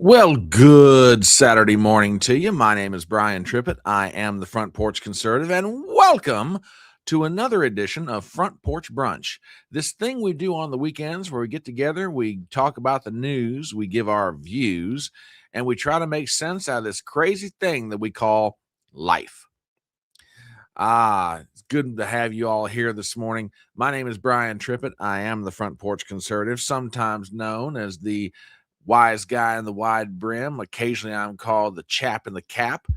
Well, good Saturday morning to you. My name is Brian Trippett. I am the Front Porch Conservative, and welcome to another edition of Front Porch Brunch. This thing we do on the weekends where we get together, we talk about the news, we give our views, and we try to make sense out of this crazy thing that we call life. It's good to have you all here this morning. My name is Brian Trippett. I am the Front Porch Conservative, sometimes known as the wise guy in the wide brim. Occasionally, I'm called the chap in the cap.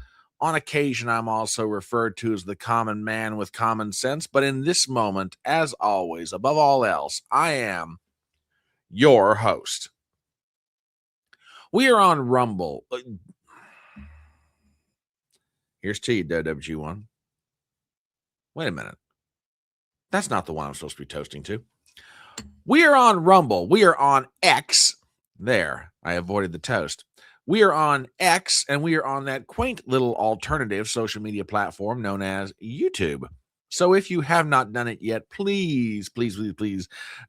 On occasion, I'm also referred to as the common man with common sense. But in this moment, as always, above all else, I am your host. We are on Rumble. Here's to you, WWG1. Wait a minute. That's not the one I'm supposed to be toasting to. We are on Rumble. We are on X. There, I avoided the toast. We are on X, and we are on that quaint little alternative social media platform known as YouTube. So if you have not done it yet, please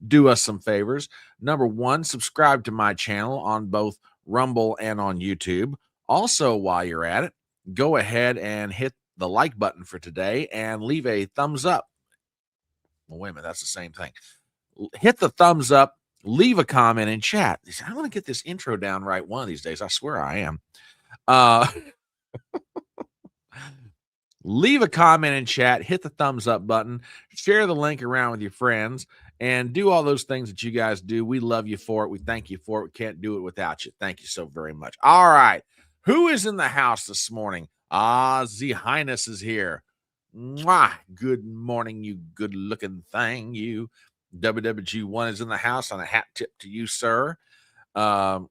do us some favors. Number one, subscribe to my channel on both Rumble and on YouTube. Also, while you're at it, go ahead and hit the like button for today and leave a thumbs up. Well, wait a minute, that's the same thing. Hit the thumbs up, leave a comment in chat. I'm going to get this intro down right one of these days. I swear I am. Leave a comment in chat, hit the thumbs up button, share the link around with your friends, and do all those things that you guys do. We love you for it. We thank you for it. We can't do it without you. Thank you so very much. All right. Who is in the house this morning? Z Highness is here. Mwah. Good morning, you good-looking thing. You WWG1 is in the house, on a hat tip to you, sir. Yeah,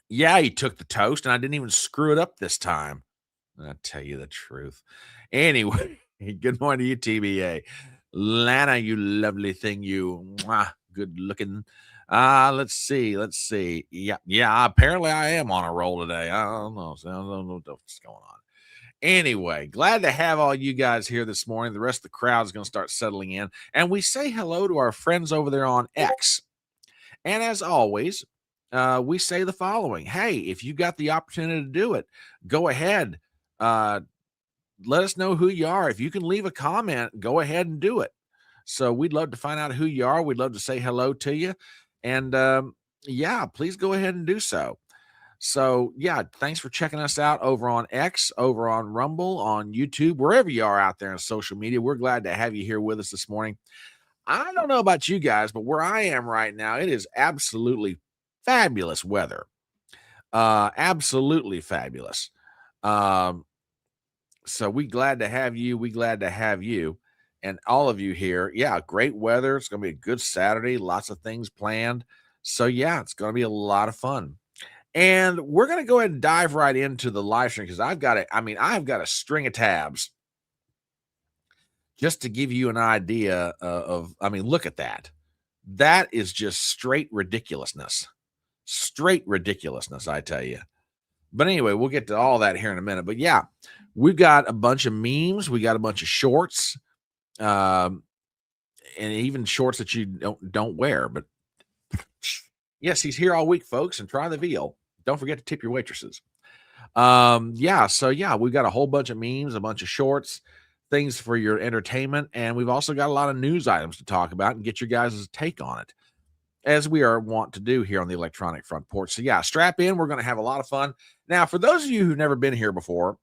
he took the toast, and I didn't even screw it up this time. I'll tell you the truth. Anyway, good morning to you, TBA. Lana, you lovely thing, you. Mwah, good looking. Let's see. Yeah, apparently I am on a roll today. I don't know what's going on. Anyway, glad to have all you guys here this morning. The rest of the crowd is going to start settling in. And we say hello to our friends over there on X. And as always, we say the following. Hey, if you got the opportunity to do it, go ahead. Let us know who you are. If you can leave a comment, go ahead and do it. So we'd love to find out who you are. We'd love to say hello to you. And yeah, please go ahead and do so. So, yeah, thanks for checking us out over on X, over on Rumble, on YouTube, wherever you are out there in social media. We're glad to have you here with us this morning. I don't know about you guys, but where I am right now, it is absolutely fabulous weather. Absolutely fabulous. So we glad to have you. We glad to have you and all of you here. Yeah, great weather. It's going to be a good Saturday. Lots of things planned. So, yeah, it's going to be a lot of fun. And we're going to go ahead and dive right into the live stream because I've got a string of tabs just to give you an idea look at that. That is just straight ridiculousness. Straight ridiculousness, I tell you. But anyway, we'll get to all that here in a minute. But yeah, we've got a bunch of memes. We got a bunch of shorts, and even shorts that you don't wear. But yes, he's here all week, folks, and try the veal. Don't forget to tip your waitresses. We've got a whole bunch of memes, a bunch of shorts, things for your entertainment, and we've also got a lot of news items to talk about and get your guys' take on it, as we are wont to do here on the Electronic Front Porch. So yeah, strap in. We're going to have a lot of fun. Now, for those of you who've never been here before,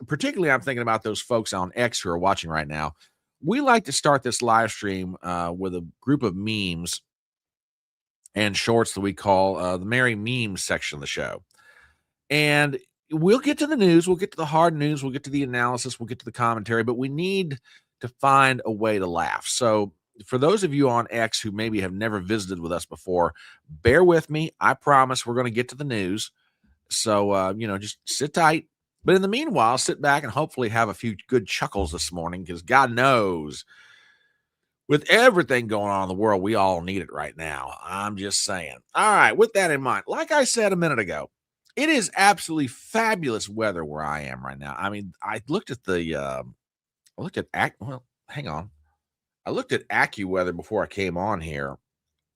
particularly I'm thinking about those folks on X who are watching right now, we like to start this live stream with a group of memes and shorts that we call the Merry Memes section of the show. And we'll get to the news, we'll get to the hard news, we'll get to the analysis, we'll get to the commentary, but we need to find a way to laugh. So for those of you on X who maybe have never visited with us before, bear with me. I promise we're going to get to the news. So, just sit tight. But in the meanwhile, sit back and hopefully have a few good chuckles this morning because God knows, with everything going on in the world, we all need it right now. I'm just saying. All right, with that in mind, like I said a minute ago, it is absolutely fabulous weather where I am right now. I mean, I looked at hang on. I looked at AccuWeather before I came on here,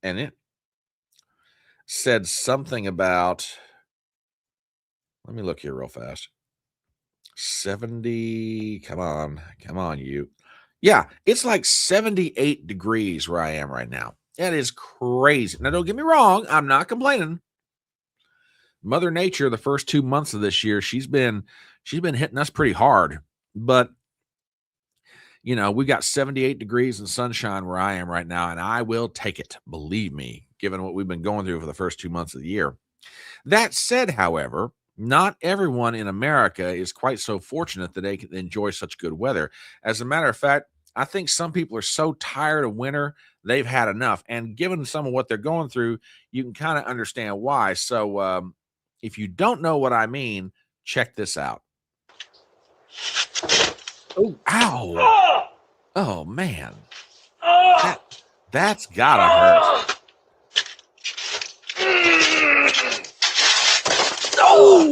and it said something about Let me look here real fast. 70. Come on, you. Yeah, it's like 78 degrees where I am right now. That is crazy. Now, don't get me wrong. I'm not complaining. Mother Nature, the first 2 months of this year, she's been hitting us pretty hard. But you know, we got 78 degrees and sunshine where I am right now, and I will take it. Believe me, given what we've been going through for the first 2 months of the year. That said, however, not everyone in America is quite so fortunate that they can enjoy such good weather. As a matter of fact, I think some people are so tired of winter, they've had enough. And given some of what they're going through, you can kind of understand why. So, if you don't know what I mean, check this out. Oh, ow. Oh, man. That's gotta hurt. Oh!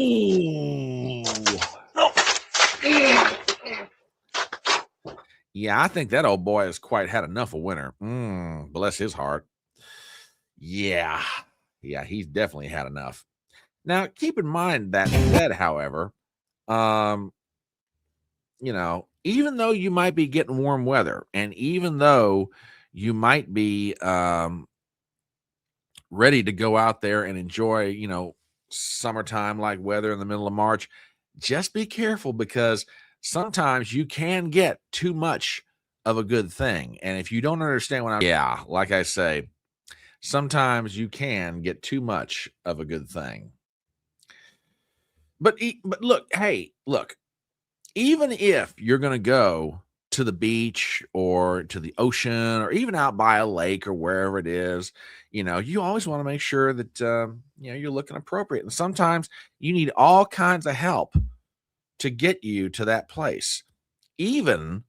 Yeah, I think that old boy has quite had enough of winter. Bless his heart. Yeah, he's definitely had enough. Now, keep in mind that said, however, you know, even though you might be getting warm weather, and even though you might be ready to go out there and enjoy, you know, summertime like weather in the middle of March, just be careful because sometimes you can get too much of a good thing. And if you don't understand what like I say, sometimes you can get too much of a good thing. But look, hey, look, even if you're going to go to the beach or to the ocean or even out by a lake or wherever it is, you know, you always want to make sure that, you know, you're looking appropriate. And sometimes you need all kinds of help to get you to that place, even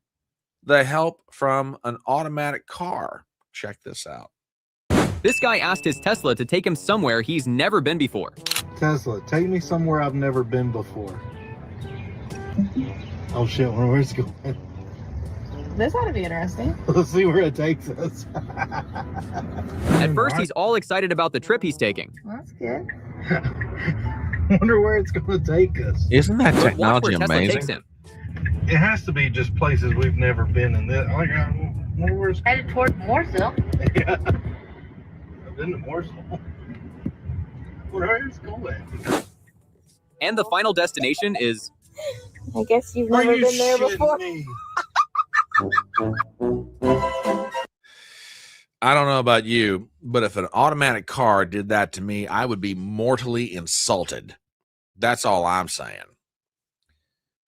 the help from an automatic car. Check this out. This guy asked his Tesla to take him somewhere he's never been before. Tesla, take me somewhere I've never been before. Oh shit, where's it going? This ought to be interesting. Let's see where it takes us. At first, he's all excited about the trip he's taking. That's good. Wonder where it's going to take us. Isn't that But watch technology where Tesla takes amazing? him. It has to be just places we've never been in. This, like, I wonder where it's Headed toward Mooresville. Yeah. I've been to Mooresville. Where it's going. And the final destination is... I guess you've never been there before. I don't know about you, but if an automatic car did that to me, I would be mortally insulted. That's all I'm saying.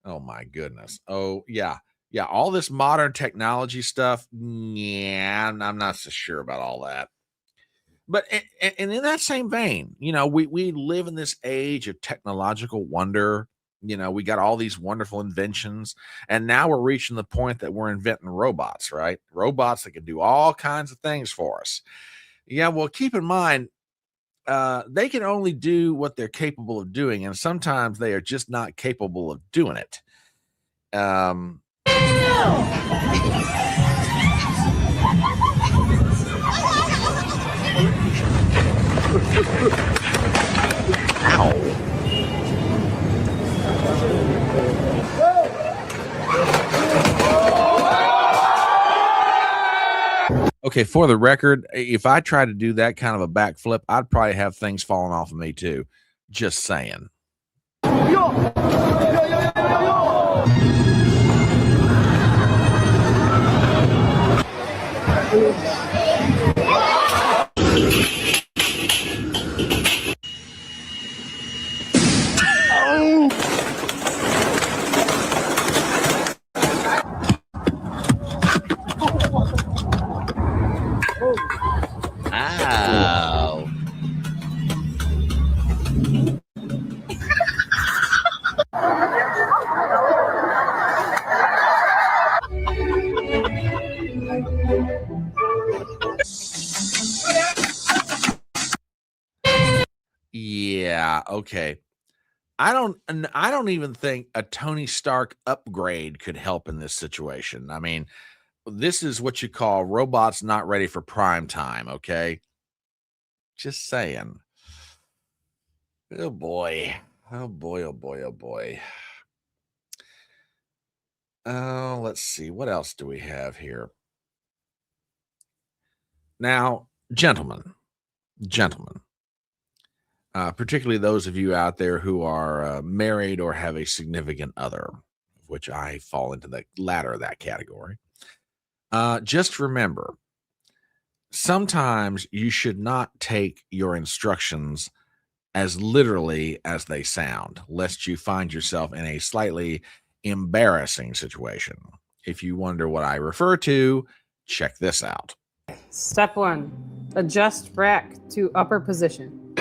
Oh my goodness. Oh yeah. Yeah. All this modern technology stuff. Yeah. I'm not so sure about all that. But, and in that same vein, you know, we live in this age of technological wonder. You know, we got all these wonderful inventions, and now we're reaching the point that we're inventing robots, right? Robots that can do all kinds of things for us. Yeah, well, keep in mind, they can only do what they're capable of doing, and sometimes they are just not capable of doing it. Ow. Okay, for the record, if I tried to do that kind of a backflip, I'd probably have things falling off of me too. Just saying. Ow. Yeah, okay. I don't even think a Tony Stark upgrade could help in this situation. I mean, this is what you call robots not ready for prime time, okay? Just saying. Oh boy. Oh boy, oh boy, oh boy. Oh, let's see. What else do we have here? Now, gentlemen, particularly those of you out there who are married or have a significant other, which I fall into the latter of that category. Just remember, sometimes you should not take your instructions as literally as they sound, lest you find yourself in a slightly embarrassing situation. If you wonder what I refer to, check this out. Step 1, adjust rack to upper position.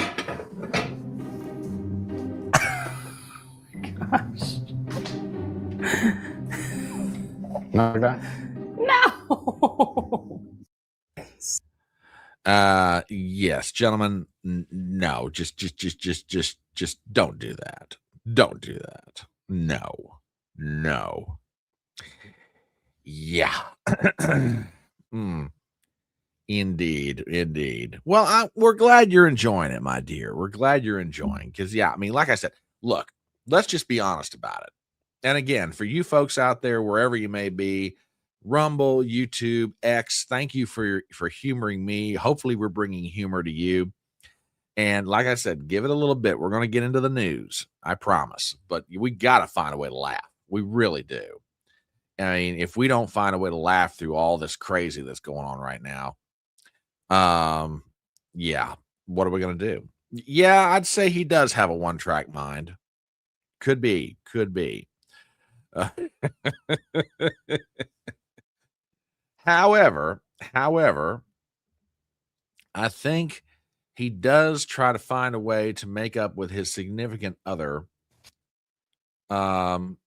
Gosh. Not like that. No. Yes, gentlemen, no, just don't do that. Don't do that. No. Yeah. Indeed. Well, we're glad you're enjoying it, my dear. We're glad you're enjoying, because yeah, I mean, like I said, look, let's just be honest about it. And again, for you folks out there, wherever you may be, Rumble, YouTube, X, thank you for humoring me. Hopefully we're bringing humor to you. And like I said, give it a little bit. We're going to get into the news, I promise. But we got to find a way to laugh. We really do. I mean, if we don't find a way to laugh through all this crazy that's going on right now, yeah, what are we going to do? Yeah, I'd say he does have a one-track mind. Could be. However, I think he does try to find a way to make up with his significant other in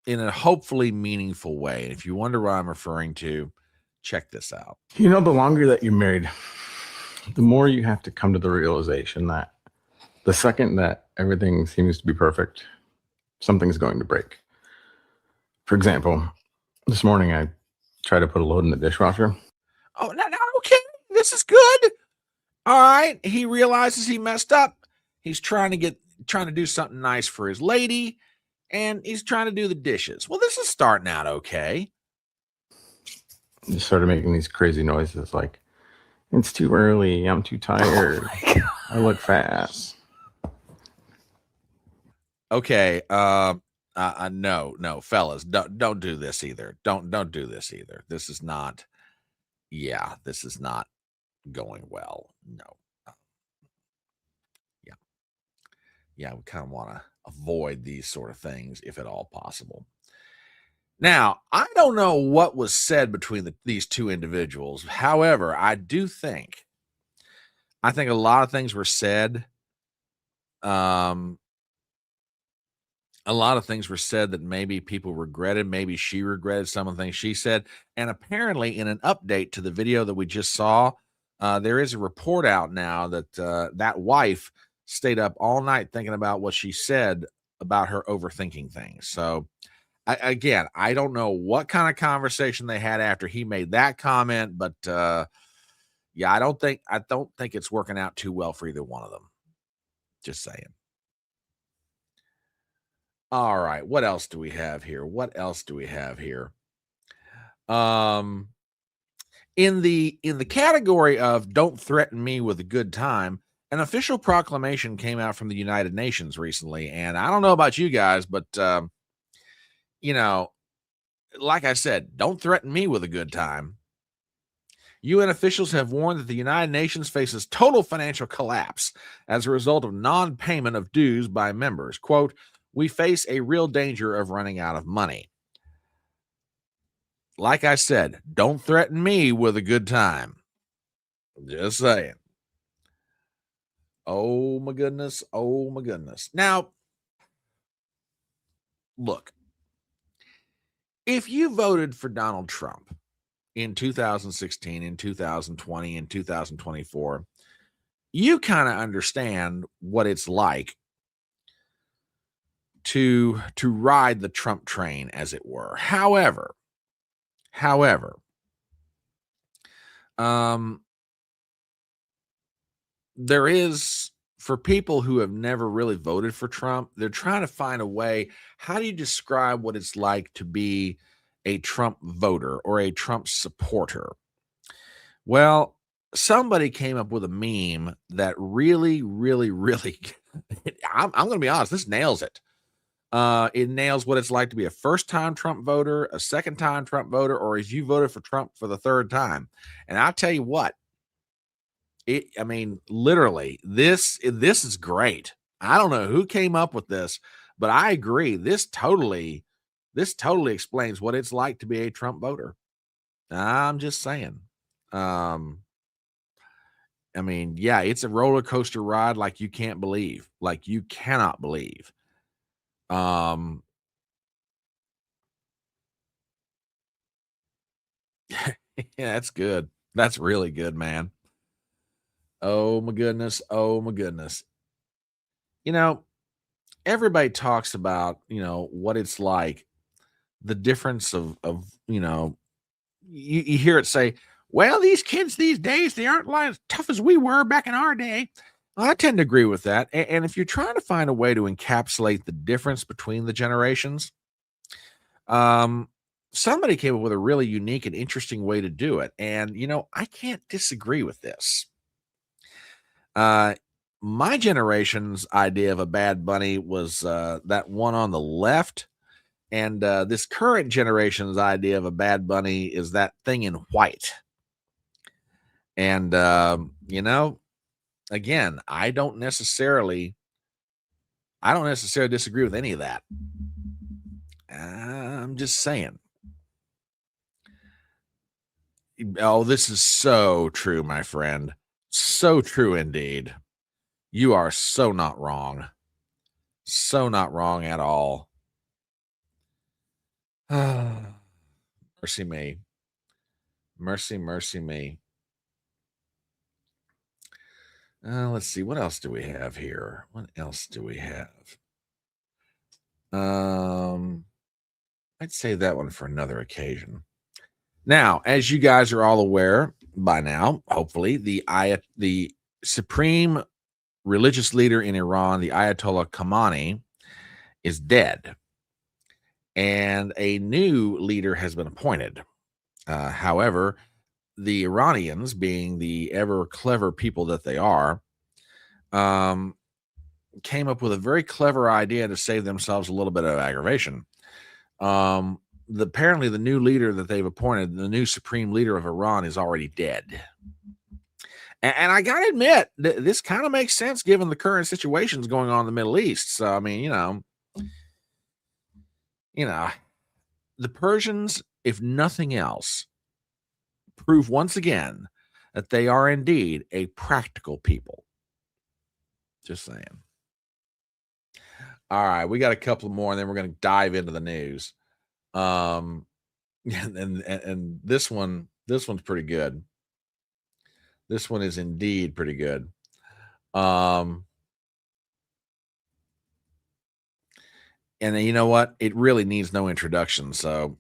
a hopefully meaningful way. If you wonder what I'm referring to, check this out. The longer that you're married, the more you have to come to the realization that the second that everything seems to be perfect, something's going to break. For example, this morning I tried to put a load in the dishwasher. Oh, no, okay. This is good. All right. He realizes he messed up. He's trying to do something nice for his lady, and he's trying to do the dishes. Well, this is starting out okay. Just started making these crazy noises like, it's too early, I'm too tired, I look fat. Okay. No, fellas, don't do this either. Don't do this either. This is not going well. No. Yeah, we kind of want to avoid these sort of things if at all possible. Now, I don't know what was said between these two individuals. However, I think a lot of things were said. A lot of things were said that maybe people regretted. Maybe she regretted some of the things she said. And apparently, in an update to the video that we just saw, there is a report out now that that wife stayed up all night thinking about what she said about her overthinking things. So, again, I don't know what kind of conversation they had after he made that comment, but yeah, I don't think it's working out too well for either one of them. Just saying. All right, what else do we have here? In the category of don't threaten me with a good time, an official proclamation came out from the United Nations recently, and I don't know about you guys, but like I said, don't threaten me with a good time. UN officials have warned that the United Nations faces total financial collapse as a result of non-payment of dues by members. Quote, we face a real danger of running out of money. Like I said, don't threaten me with a good time. Just saying. Oh my goodness. Now, look, if you voted for Donald Trump in 2016, in 2020, in 2024, you kind of understand what it's like to ride the Trump train, as it were. However, there is for people who have never really voted for Trump, they're trying to find a way. How do you describe what it's like to be a Trump voter or a Trump supporter? Well, somebody came up with a meme that really, really, really, I'm going to be honest, this nails it. It nails what it's like to be a first-time Trump voter, a second-time Trump voter, or if you voted for Trump for the third time. And I'll tell you what, I mean, literally, this is great. I don't know who came up with this, but I agree. This totally explains what it's like to be a Trump voter. I'm just saying. I mean, yeah, it's a roller coaster ride like you can't believe, like you cannot believe. Yeah, that's good. That's really good, man. Oh my goodness. Oh my goodness. You know, everybody talks about, what it's like, the difference of, you hear it say, well, these kids these days, they aren't like as tough as we were back in our day. Well, I tend to agree with that. And if you're trying to find a way to encapsulate the difference between the generations, somebody came up with a really unique and interesting way to do it. And, I can't disagree with this. My generation's idea of a Bad Bunny was that one on the left. And this current generation's idea of a Bad Bunny is that thing in white. And, again, I don't necessarily disagree with any of that. I'm just saying. Oh, this is so true, my friend. So true indeed. You are so not wrong. So not wrong at all. Mercy me. Mercy, mercy me. Let's see. What else do we have here? What else do we have? I'd say that one for another occasion. Now, as you guys are all aware by now, hopefully, the supreme religious leader in Iran, the Ayatollah Khamenei, is dead. And a new leader has been appointed. However, the Iranians, being the ever clever people that they are, came up with a very clever idea to save themselves a little bit of aggravation. Apparently, the new leader that they've appointed, the new supreme leader of Iran, is already dead. And I got to admit, this kind of makes sense given the current situations going on in the Middle East. So, I mean, the Persians, if nothing else, prove once again that they are indeed a practical people. Just saying. All right, we got a couple more, and then we're going to dive into the news. And this one's pretty good. This one is indeed pretty good. And you know what? It really needs no introduction. So,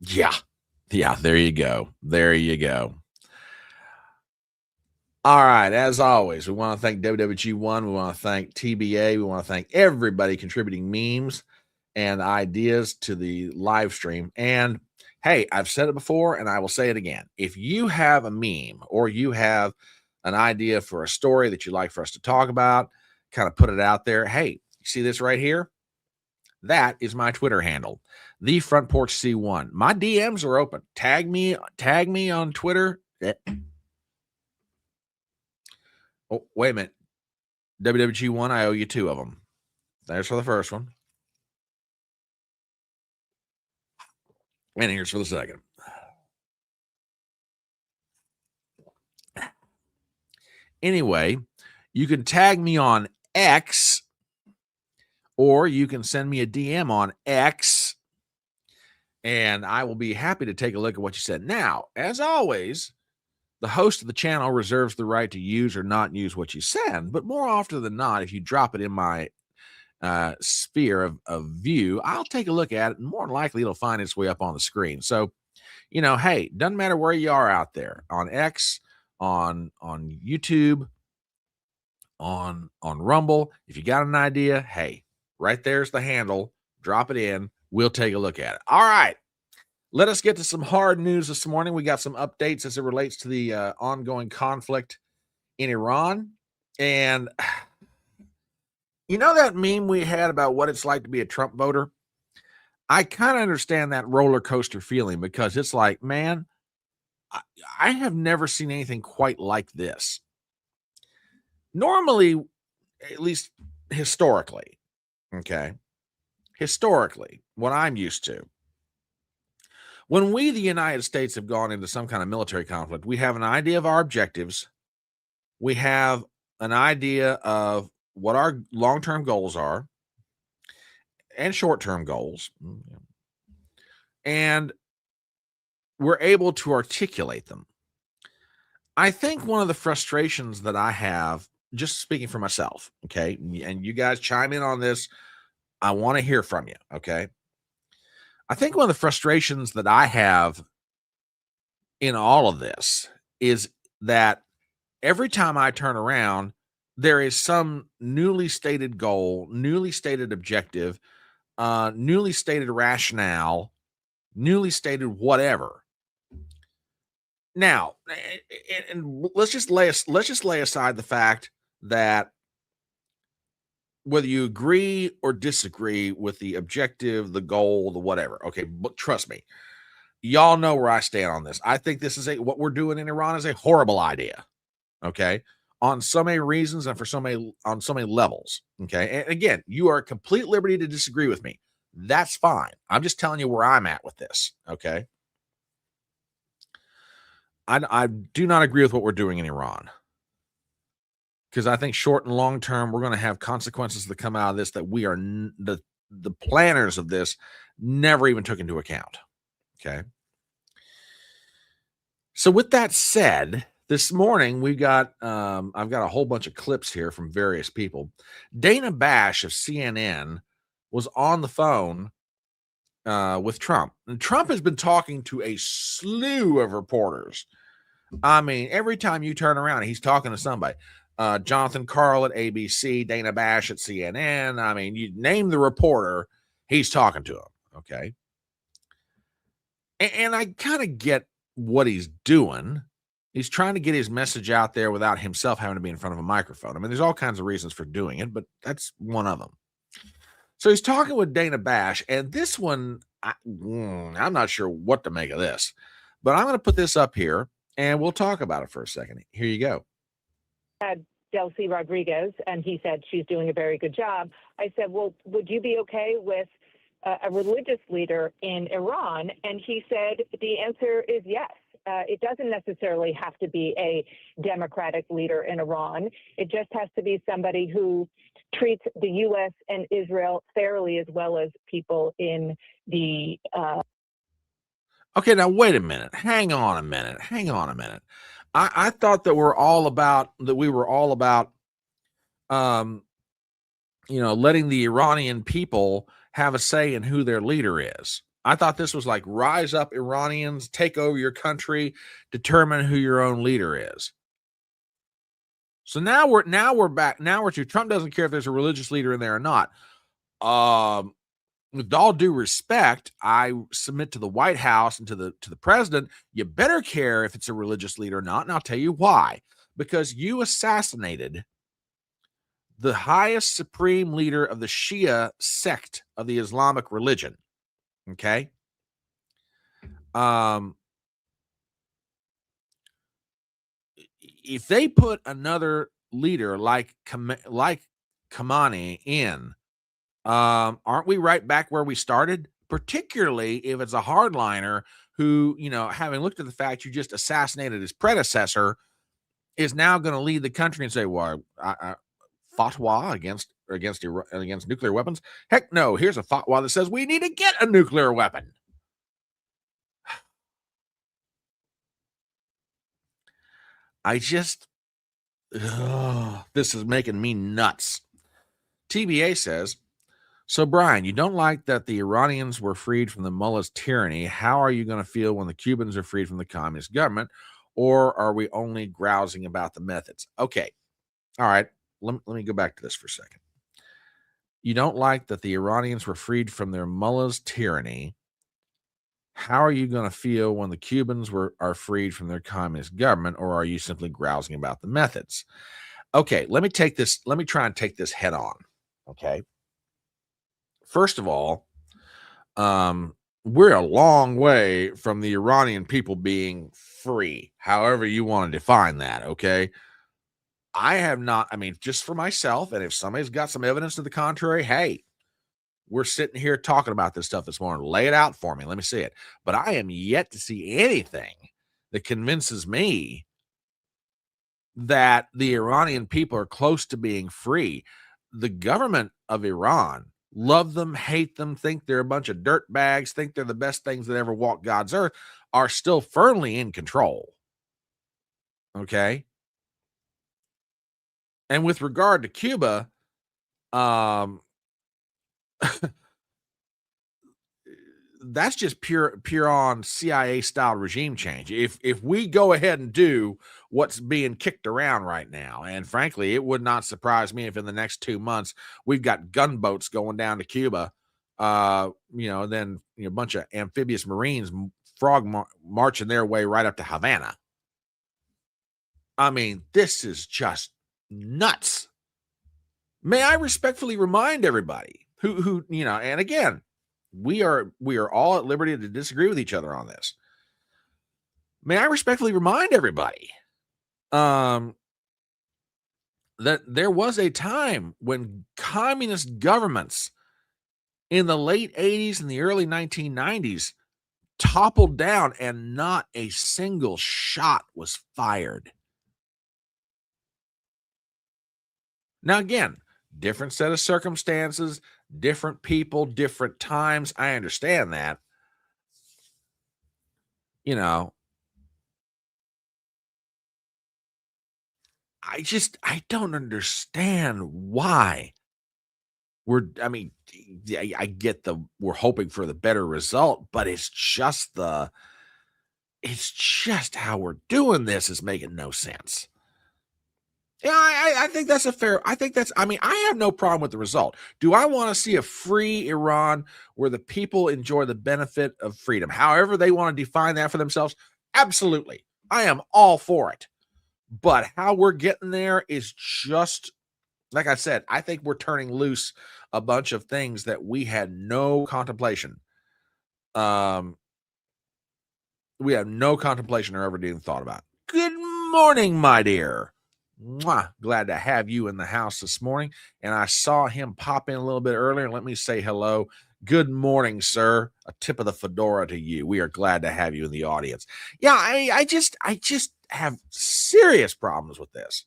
yeah, there you go. There you go. All right. As always, we want to thank WWG1. We want to thank TBA. We want to thank everybody contributing memes and ideas to the live stream. And hey, I've said it before and I will say it again. If you have a meme or you have an idea for a story that you'd like for us to talk about, kind of put it out there. Hey, you see this right here? That is my Twitter handle, the Front Porch C1. My DMs are open. Tag me on Twitter. Oh, wait a minute. WWG1, I owe you 2 of them. There's for the first one. And here's for the second. Anyway, you can tag me on X, or you can send me a DM on X, and I will be happy to take a look at what you said. Now, as always, the host of the channel reserves the right to use or not use what you send, but more often than not, if you drop it in my sphere of view, I'll take a look at it, and more than likely it'll find its way up on the screen. So Hey, doesn't matter where you are out there, on X, on YouTube, on Rumble. If you got an idea, hey, right there's the handle. Drop it in. We'll take a look at it. All right. Let us get to some hard news this morning. We got some updates as it relates to the ongoing conflict in Iran. And that meme we had about what it's like to be a Trump voter? I kind of understand that roller coaster feeling, because it's like, man, I have never seen anything quite like this. Normally, at least historically, okay, what I'm used to, when we, the United States, have gone into some kind of military conflict, we have an idea of our objectives. We have an idea of what our long-term goals are and short-term goals. And we're able to articulate them. I think one of the frustrations that I have, just speaking for myself, okay, and you guys chime in on this, I want to hear from you, okay? I think one of the frustrations that I have in all of this is that every time I turn around, there is some newly stated goal, newly stated objective, newly stated rationale, newly stated whatever. Now, and let's just lay aside the fact that whether you agree or disagree with the objective, the goal, the whatever, okay, but trust me, y'all know where I stand on this. I think what we're doing in Iran is a horrible idea, okay, on so many reasons and on so many levels, okay. And again, you are at complete liberty to disagree with me. That's fine. I'm just telling you where I'm at with this, okay. I do not agree with what we're doing in Iran, because I think short and long term, we're going to have consequences that come out of this that we are the planners of this never even took into account. Okay. So with that said, this morning I've got a whole bunch of clips here from various people. Dana Bash of CNN was on the phone with Trump, and Trump has been talking to a slew of reporters. I mean, every time you turn around, he's talking to somebody. Jonathan Karl at ABC, Dana Bash at CNN. I mean, you name the reporter, he's talking to him. Okay. And I kind of get what he's doing. He's trying to get his message out there without himself having to be in front of a microphone. I mean, there's all kinds of reasons for doing it, but that's one of them. So he's talking with Dana Bash, and this one, I'm not sure what to make of this, but I'm going to put this up here, and we'll talk about it for a second. Here you go. Delcy Rodriguez, and he said she's doing a very good job. I said, well, would you be okay with a religious leader in Iran? And he said the answer is yes. It doesn't necessarily have to be a democratic leader in Iran. It just has to be somebody who treats the U.S. and Israel fairly, as well as people in the... Okay, now wait a minute. Hang on a minute. I thought that we were all about letting the Iranian people have a say in who their leader is. I thought this was like rise up Iranians, take over your country, determine who your own leader is. So now we're back. Now we're to Trump doesn't care if there's a religious leader in there or not. With all due respect, I submit to the White House and to the president, you better care if it's a religious leader or not. And I'll tell you why. Because you assassinated the highest supreme leader of the Shia sect of the Islamic religion. Okay. If they put another leader like Khamenei in, aren't we right back where we started? Particularly if it's a hardliner who, having looked at the fact you just assassinated his predecessor, is now going to lead the country and say, well, fatwa against nuclear weapons. Heck no, here's a fatwa that says we need to get a nuclear weapon. This is making me nuts. TBA says, So, Brian, you don't like that the Iranians were freed from the mullah's tyranny. How are you going to feel when the Cubans are freed from the communist government? Or are we only grousing about the methods? Okay. All right. Let me go back to this for a second. You don't like that the Iranians were freed from their mullah's tyranny. How are you going to feel when the Cubans are freed from their communist government? Or are you simply grousing about the methods? Okay. Let me try and take this head on. Okay. First of all, we're a long way from the Iranian people being free, however you want to define that, okay? I have not, I mean, just for myself, and if somebody's got some evidence to the contrary, hey, we're sitting here talking about this stuff this morning. Lay it out for me. Let me see it. But I am yet to see anything that convinces me that the Iranian people are close to being free. The government of Iran love them, hate them, think they're a bunch of dirt bags, think they're the best things that ever walked God's earth, are still firmly in control. Okay. And with regard to Cuba, that's just pure on CIA style regime change. If we go ahead and do what's being kicked around right now, and frankly, it would not surprise me if in the next 2 months we've got gunboats going down to Cuba, then a bunch of amphibious Marines marching their way right up to Havana. I mean, this is just nuts. May I respectfully remind everybody who and again, we are all at liberty to disagree with each other on this. May I respectfully remind everybody that there was a time when communist governments in the late 80s and the early 1990s toppled down and not a single shot was fired. Now, again, different set of circumstances, different people, different times. I understand that. I don't understand why I get we're hoping for the better result, but it's just how we're doing this is making no sense. Yeah, I think that's I have no problem with the result. Do I want to see a free Iran where the people enjoy the benefit of freedom? However they want to define that for themselves, absolutely. I am all for it. But how we're getting there is just, like I said, I think we're turning loose a bunch of things that we had no contemplation. We have no contemplation or ever even thought about. Good morning, my dear. Mwah. Glad to have you in the house this morning. And I saw him pop in a little bit earlier. Let me say hello. Good morning, sir. A tip of the fedora to you. We are glad to have you in the audience. Yeah, I just have serious problems with this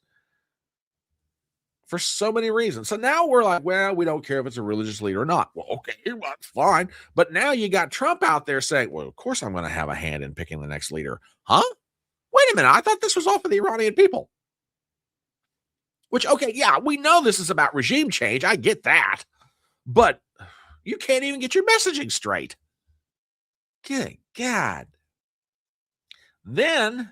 for so many reasons. So now we're like, well, we don't care if it's a religious leader or not. Well, okay, that's fine. But now you got Trump out there saying, well, of course I'm going to have a hand in picking the next leader. Huh? Wait a minute. I thought this was all for the Iranian people. Which, okay, yeah, we know this is about regime change. I get that. But you can't even get your messaging straight. Good God. Then,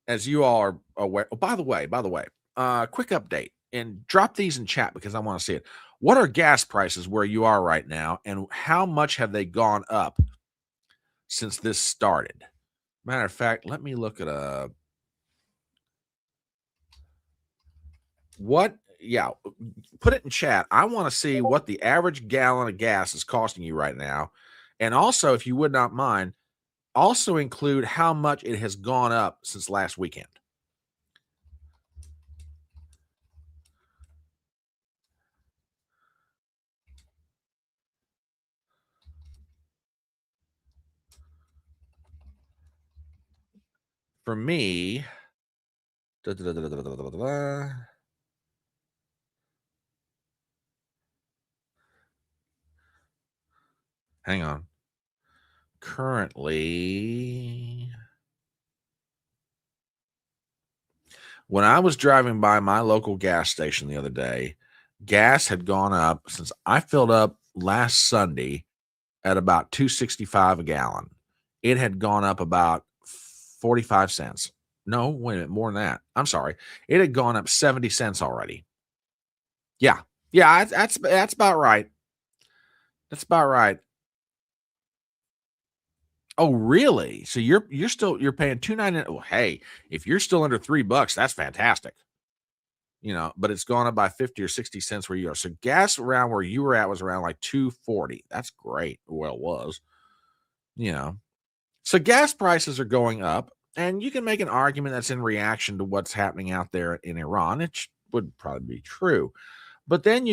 as you all are aware, by the way, quick update, and drop these in chat because I want to see it. What are gas prices where you are right now, and how much have they gone up since this started? Matter of fact, let me look at put it in chat. I want to see what the average gallon of gas is costing you right now. And also, if you would not mind, also include how much it has gone up since last weekend. For me, hang on. Currently, when I was driving by my local gas station the other day, gas had gone up since I filled up last Sunday at about $2.65 a gallon. It had gone up about 45 cents. No, wait a minute, more than that. I'm sorry. It had gone up 70 cents already. Yeah. Yeah, that's about right. That's about right. Oh, really? So you're paying $2.99. Well, hey, if you're still under $3, that's fantastic. But it's gone up by 50 or 60 cents where you are. So gas around where you were at was around like 2.40. That's great. Well, it was. So gas prices are going up, and you can make an argument that's in reaction to what's happening out there in Iran. It would probably be true. But then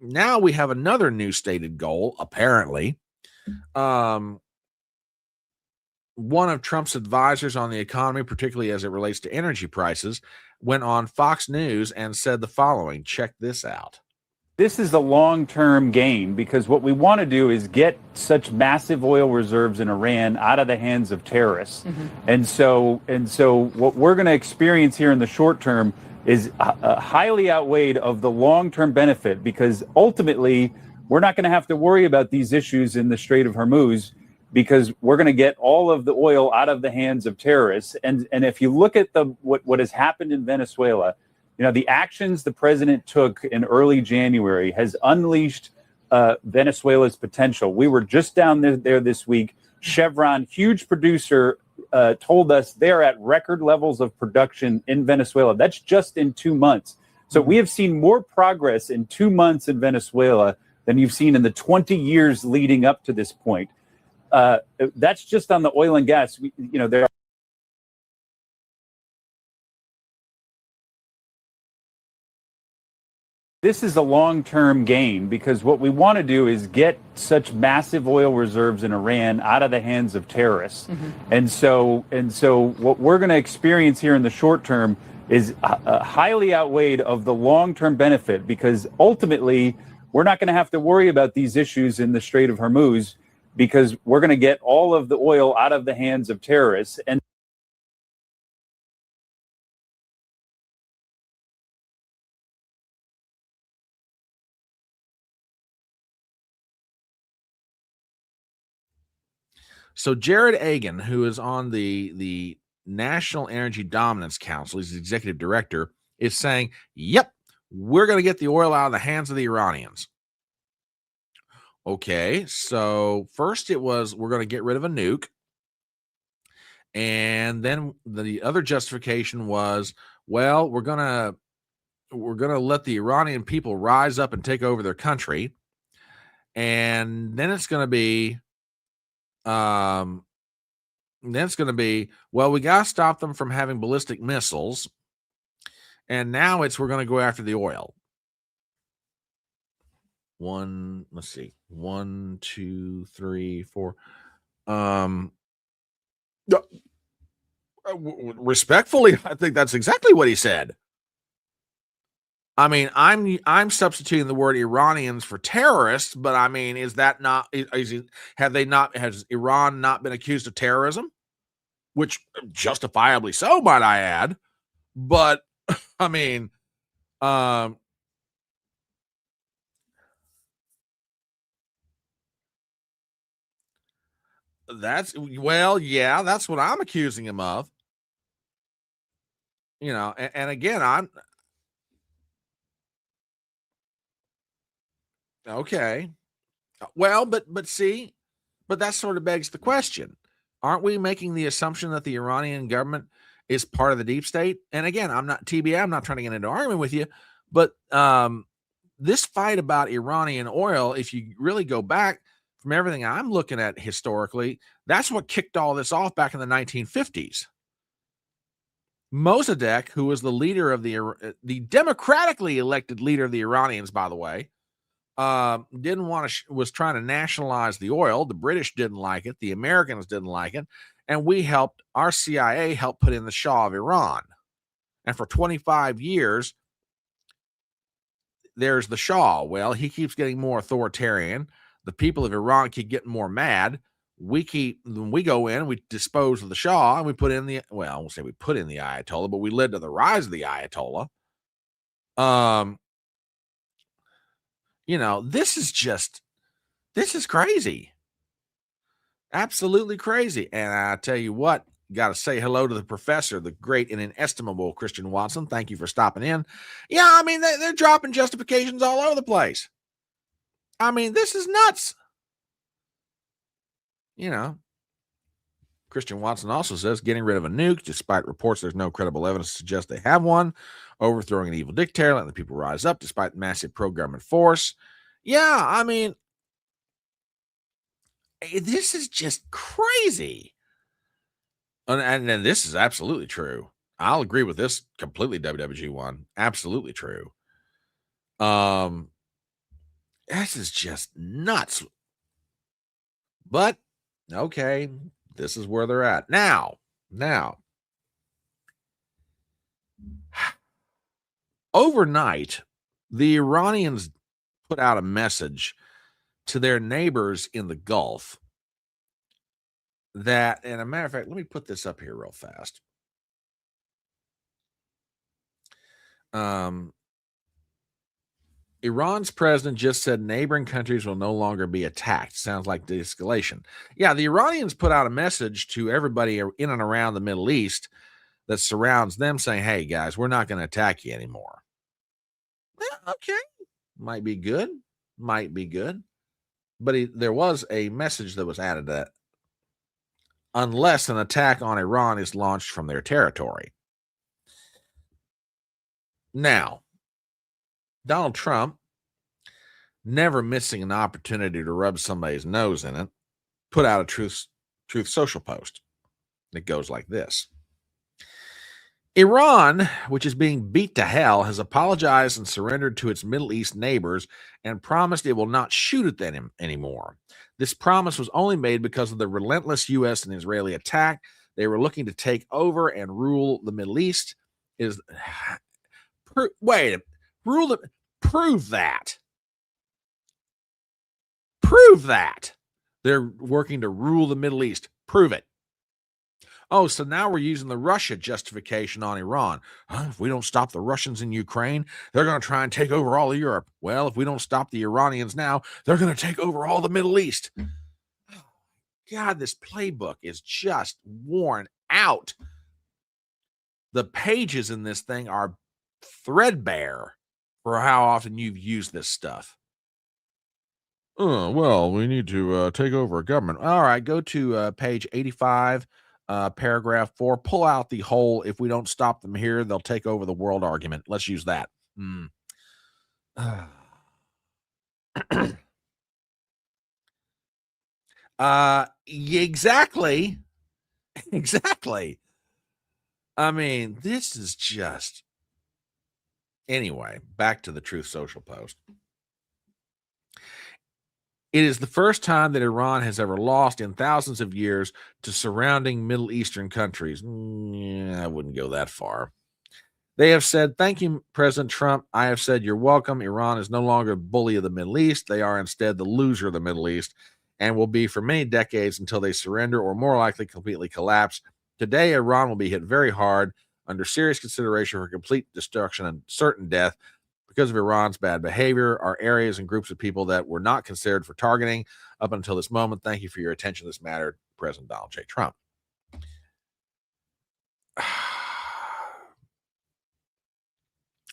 now we have another new stated goal, apparently. One of Trump's advisors on the economy, particularly as it relates to energy prices, went on Fox News and said the following. Check this out. This is a long-term gain because what we want to do is get such massive oil reserves in Iran out of the hands of terrorists. And so what we're going to experience here in the short term is highly outweighed of the long-term benefit, because ultimately we're not going to have to worry about these issues in the Strait of Hormuz, because we're going to get all of the oil out of the hands of terrorists. And if you look at what has happened in Venezuela, the actions the president took in early January has unleashed Venezuela's potential. We were just down there this week. Chevron, huge producer, told us they're at record levels of production in Venezuela. That's just in 2 months. So we have seen more progress in 2 months in Venezuela than you've seen in the 20 years leading up to this point. That's just on the oil and gas. There are. This is a long-term gain because what we want to do is get such massive oil reserves in Iran out of the hands of terrorists. And so what we're going to experience here in the short term is highly outweighed of the long-term benefit, because ultimately we're not going to have to worry about these issues in the Strait of Hormuz, because we're going to get all of the oil out of the hands of terrorists. And so Jared Agan, who is on the National Energy Dominance Council, he's the executive director, is saying, yep, we're going to get the oil out of the hands of the Iranians. Okay, so first it was we're going to get rid of a nuke. And then the other justification was, well, we're going to let the Iranian people rise up and take over their country. And then it's going to be well, we got to stop them from having ballistic missiles. And now we're going to go after the oil. Let's see. 1, 2, 3, 4. Respectfully, I think that's exactly what he said. I mean, I'm substituting the word Iranians for terrorists, but I mean, has Iran not been accused of terrorism? Which justifiably so, might I add. But I mean, that's what I'm accusing him of. And again, I'm okay. Well, but see, but that sort of begs the question. Aren't we making the assumption that the Iranian government is part of the deep state? And again, I'm not trying to get into an argument with you, but this fight about Iranian oil, if you really go back from everything I'm looking at historically, that's what kicked all this off back in the 1950s. Mossadegh, who was the leader of the democratically elected leader of the Iranians, by the way, was trying to nationalize the oil. The British didn't like it. The Americans didn't like it. And our CIA helped put in the Shah of Iran. And for 25 years, there's the Shah. Well, he keeps getting more authoritarian. The people of Iran keep getting more mad. We go in, we dispose of the Shah, and we put in the Ayatollah, but we led to the rise of the Ayatollah. This is crazy. Absolutely crazy. And I tell you what, got to say hello to the professor, the great and inestimable Christian Watson. Thank you for stopping in. Yeah, I mean, they're dropping justifications all over the place. I mean, this is nuts. Christian Watson also says getting rid of a nuke, despite reports there's no credible evidence to suggest they have one, overthrowing an evil dictator, letting the people rise up despite massive pro-government force. Yeah, I mean, this is just crazy. And this is absolutely true. I'll agree with this completely, WWG1. Absolutely true. This is just nuts. But, okay, this is where they're at. Now, overnight, the Iranians put out a message to their neighbors in the Gulf that, and a matter of fact, let me put this up here real fast. Iran's president just said neighboring countries will no longer be attacked. Sounds like de-escalation. Yeah, the Iranians put out a message to everybody in and around the Middle East that surrounds them saying, hey, guys, we're not going to attack you anymore. Well, okay. Might be good. But there was a message that was added that unless an attack on Iran is launched from their territory. Now, Donald Trump, never missing an opportunity to rub somebody's nose in it, put out a Truth Social post that goes like this. Iran, which is being beat to hell, has apologized and surrendered to its Middle East neighbors and promised it will not shoot at them anymore. This promise was only made because of the relentless U.S. and Israeli attack. They were looking to take over and rule the Middle East. Prove that. Prove that. They're working to rule the Middle East. Prove it. Oh, so now we're using the Russia justification on Iran. If we don't stop the Russians in Ukraine, they're going to try and take over all of Europe. Well, if we don't stop the Iranians now, they're going to take over all the Middle East. God, this playbook is just worn out. The pages in this thing are threadbare for how often you've used this stuff. Well, we need to take over a government. All right, go to page 85. Paragraph 4, pull out the whole, if we don't stop them here, they'll take over the world argument. Let's use that. Exactly. I mean, this is just... Anyway, back to the Truth Social post. It is the first time that Iran has ever lost in thousands of years to surrounding Middle Eastern countries. I wouldn't go that far. They have said, thank you, President Trump. I have said, you're welcome. Iran is no longer a bully of the Middle East. They are instead the loser of the Middle East and will be for many decades until they surrender or more likely completely collapse. Today, Iran will be hit very hard under serious consideration for complete destruction and certain death. Because of Iran's bad behavior, our areas and groups of people that were not considered for targeting up until this moment. Thank you for your attention to this matter, President Donald J. Trump.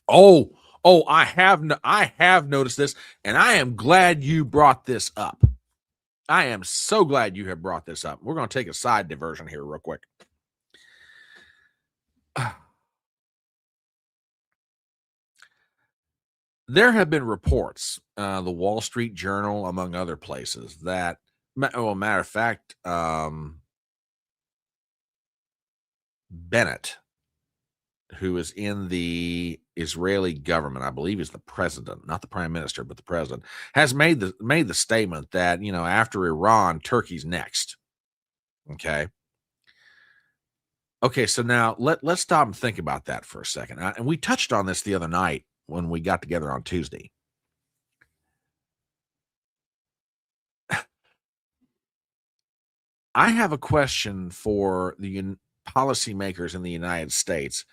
I have noticed this, and I am glad you brought this up. I am so glad you have brought this up. We're going to take a side diversion here real quick. There have been reports, the Wall Street Journal, among other places, that, matter of fact, Bennett, who is in the Israeli government, I believe is the president, not the prime minister, but the president, has made the statement that, after Iran, Turkey's next. Okay, so now let's stop and think about that for a second. And we touched on this the other night when we got together on Tuesday. I have a question for the policymakers in the United States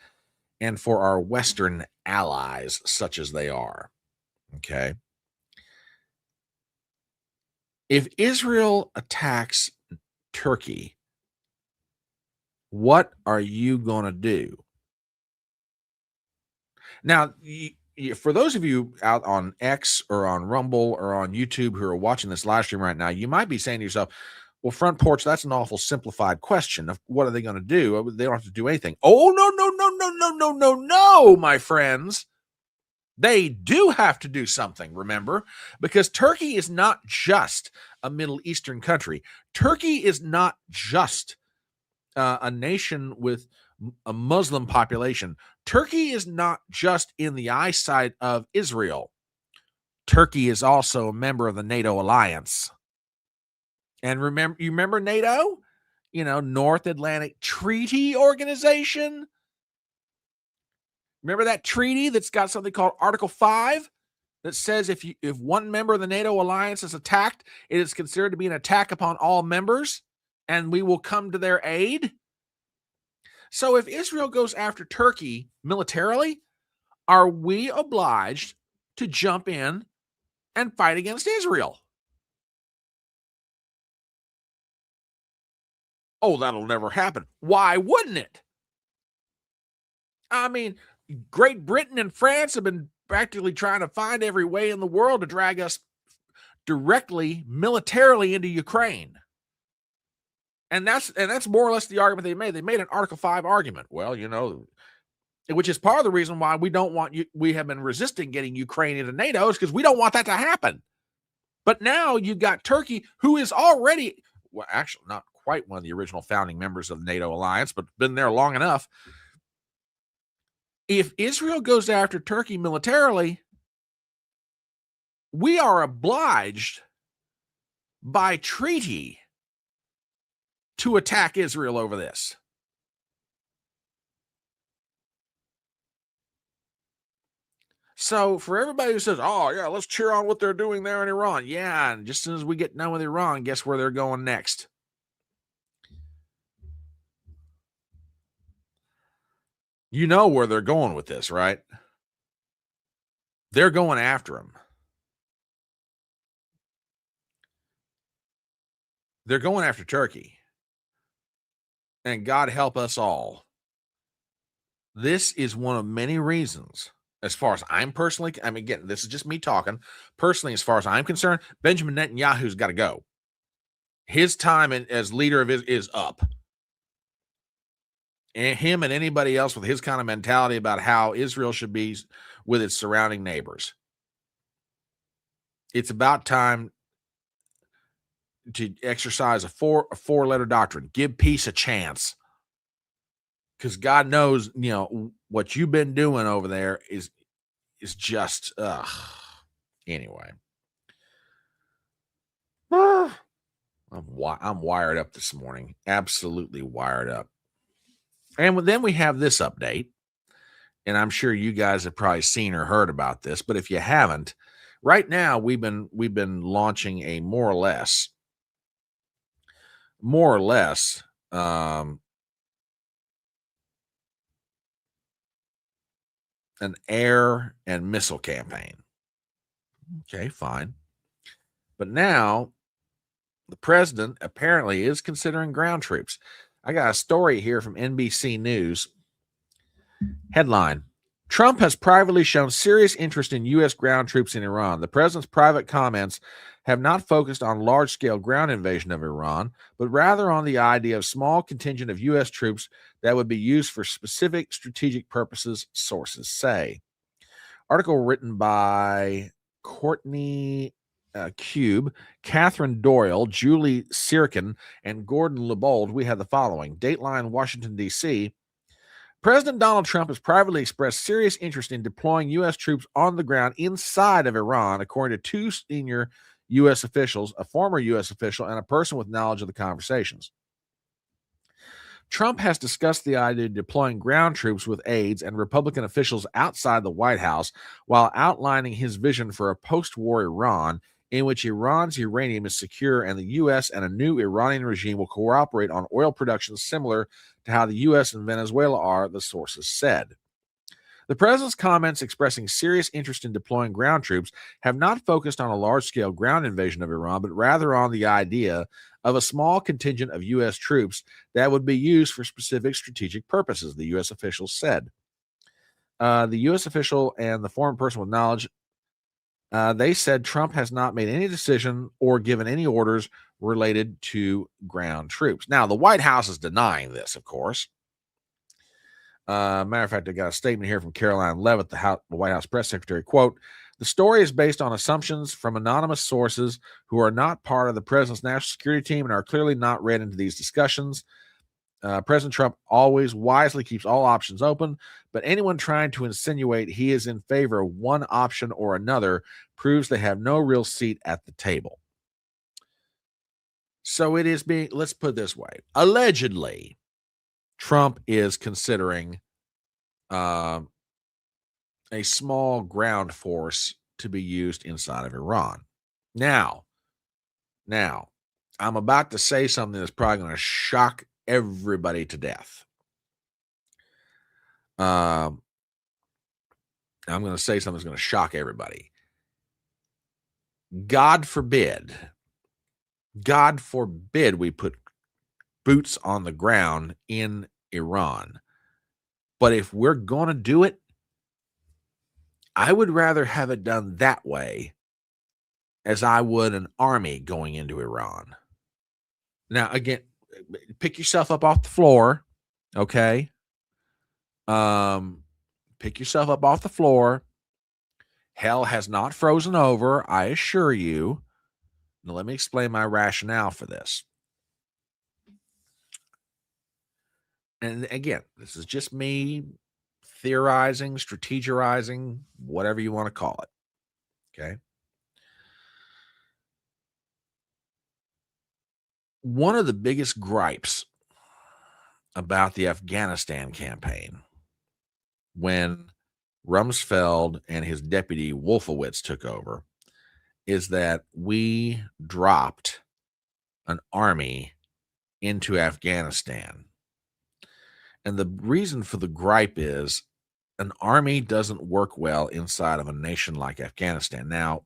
and for our Western allies, such as they are. Okay. If Israel attacks Turkey, what are you going to do? Now, for those of you out on X or on Rumble or on YouTube who are watching this live stream right now, you might be saying to yourself, well, Front Porch, that's an awful simplified question of what are they going to do? They don't have to do anything. Oh, no, my friends. They do have to do something, remember, because Turkey is not just a Middle Eastern country. Turkey is not just a nation with a Muslim population. Turkey is not just in the eyesight of Israel. Turkey is also a member of the NATO alliance. And you remember NATO? North Atlantic Treaty Organization? Remember that treaty that's got something called Article 5 that says if one member of the NATO alliance is attacked, it is considered to be an attack upon all members, and we will come to their aid? So if Israel goes after Turkey militarily, are we obliged to jump in and fight against Israel? Oh, that'll never happen. Why wouldn't it? I mean, Great Britain and France have been practically trying to find every way in the world to drag us directly militarily into Ukraine. And that's more or less the argument they made. They made an Article 5 argument. Well, which is part of the reason why we have been resisting getting Ukraine into NATO, is because we don't want that to happen. But now you've got Turkey, who is already, well, actually not quite one of the original founding members of the NATO alliance, but been there long enough. If Israel goes after Turkey militarily, we are obliged by treaty to attack Israel over this. So for everybody who says, oh, yeah, let's cheer on what they're doing there in Iran. Yeah, and just as soon as we get done with Iran, guess where they're going next? You know where they're going with this, right? They're going after him. They're going after Turkey. And God help us all. This is one of many reasons, as far as I'm personally, again, this is just me talking. Personally, as far as I'm concerned, Benjamin Netanyahu's got to go. His time as leader of is up. And him and anybody else with his kind of mentality about how Israel should be with its surrounding neighbors. It's about time to exercise a four-letter doctrine. Give peace a chance. Because God knows, what you've been doing over there is just, anyway. I'm wired up this morning. Absolutely wired up. And then we have this update, and I'm sure you guys have probably seen or heard about this, but if you haven't, right now we've been launching a more or less an air and missile campaign. Okay, fine. But now the president apparently is considering ground troops. I got a story here from NBC News. Headline: Trump has privately shown serious interest in U.S. ground troops in Iran. The president's private comments have not focused on large-scale ground invasion of Iran, but rather on the idea of small contingent of U.S. troops that would be used for specific strategic purposes, sources say. Article written by Courtney Cube, Catherine Doyle, Julie Sirkin, and Gordon Lebold. We have the following. Dateline, Washington, D.C. President Donald Trump has privately expressed serious interest in deploying U.S. troops on the ground inside of Iran, according to two senior U.S. officials, a former U.S. official, and a person with knowledge of the conversations. Trump has discussed the idea of deploying ground troops with aides and Republican officials outside the White House while outlining his vision for a post-war Iran in which Iran's uranium is secure and the U.S. and a new Iranian regime will cooperate on oil production similar to how the U.S. and Venezuela are, the sources said. The president's comments expressing serious interest in deploying ground troops have not focused on a large-scale ground invasion of Iran, but rather on the idea of a small contingent of U.S. troops that would be used for specific strategic purposes, the U.S. official said. The U.S. official and the foreign person with knowledge, they said Trump has not made any decision or given any orders related to ground troops. Now, the White House is denying this, of course. Matter of fact, I got a statement here from Caroline Leavitt, the White House press secretary. Quote, the story is based on assumptions from anonymous sources who are not part of the president's national security team and are clearly not read into these discussions. President Trump always wisely keeps all options open, but anyone trying to insinuate he is in favor of one option or another proves they have no real seat at the table. So it is being, let's put it this way, allegedly, Trump is considering a small ground force to be used inside of Iran. Now, I'm about to say something that's probably going to shock everybody to death. I'm going to say something that's going to shock everybody. God forbid we put boots on the ground in Iran. But if we're going to do it, I would rather have it done that way as I would an army going into Iran. Now, again, pick yourself up off the floor, okay? Pick yourself up off the floor. Hell has not frozen over, I assure you. Now, let me explain my rationale for this. And again, this is just me theorizing, strategizing, whatever you want to call it. Okay. One of the biggest gripes about the Afghanistan campaign when Rumsfeld and his deputy Wolfowitz took over is that we dropped an army into Afghanistan. And the reason for the gripe is an army doesn't work well inside of a nation like Afghanistan. Now,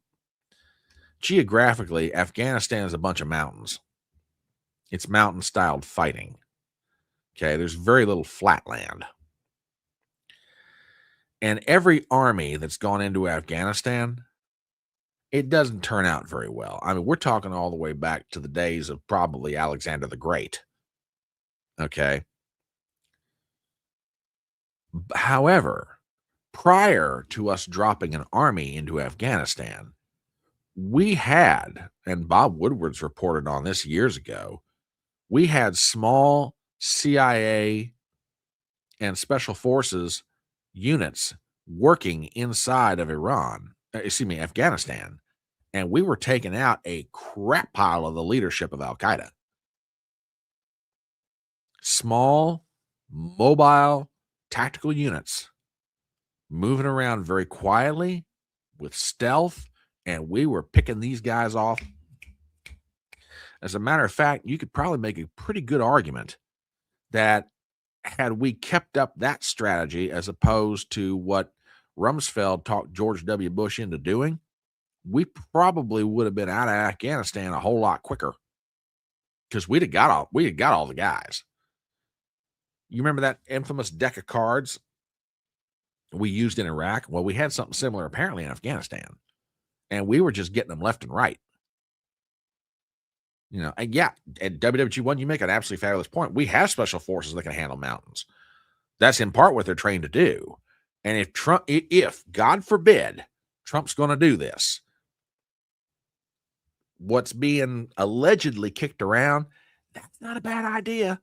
geographically, Afghanistan is a bunch of mountains. It's mountain-styled fighting. Okay, there's very little flat land. And every army that's gone into Afghanistan, it doesn't turn out very well. I mean, we're talking all the way back to the days of probably Alexander the Great. Okay. However, prior to us dropping an army into Afghanistan, we had, and Bob Woodward's reported on this years ago, we had small CIA and special forces units working inside of Afghanistan, and we were taking out a crap pile of the leadership of Al-Qaeda. Small, mobile, tactical units moving around very quietly with stealth, and we were picking these guys off. As a matter of fact, you could probably make a pretty good argument that had we kept up that strategy as opposed to what Rumsfeld talked George W. Bush into doing, we probably would have been out of Afghanistan a whole lot quicker because we had got all the guys. You remember that infamous deck of cards we used in Iraq? Well, we had something similar apparently in Afghanistan, and we were just getting them left and right. You know, and yeah, at WWG1, you make an absolutely fabulous point. We have special forces that can handle mountains. That's in part what they're trained to do. And if God forbid, Trump's going to do this, what's being allegedly kicked around, that's not a bad idea.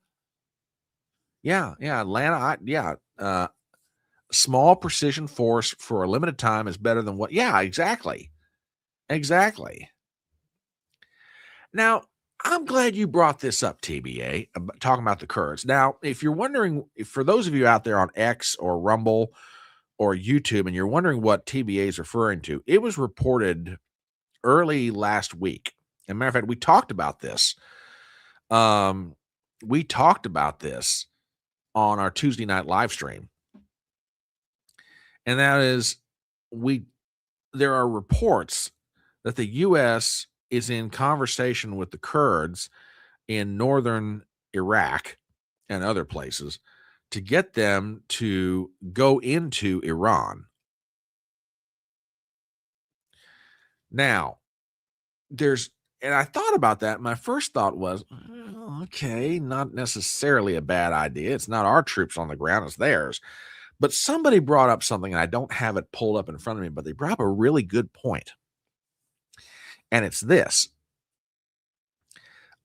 Yeah, Atlanta, small precision force for a limited time is better than what? Yeah, exactly. Now, I'm glad you brought this up, TBA, talking about the Kurds. Now, if you're wondering, for those of you out there on X or Rumble or YouTube, and you're wondering what TBA is referring to, it was reported early last week. As a matter of fact, we talked about this. We talked about this on our Tuesday night live stream. And that is, there are reports that the U.S. is in conversation with the Kurds in northern Iraq and other places to get them to go into Iran. Now, and I thought about that. My first thought was, okay, not necessarily a bad idea. It's not our troops on the ground, it's theirs. But somebody brought up something, and I don't have it pulled up in front of me, but they brought up a really good point. And it's this.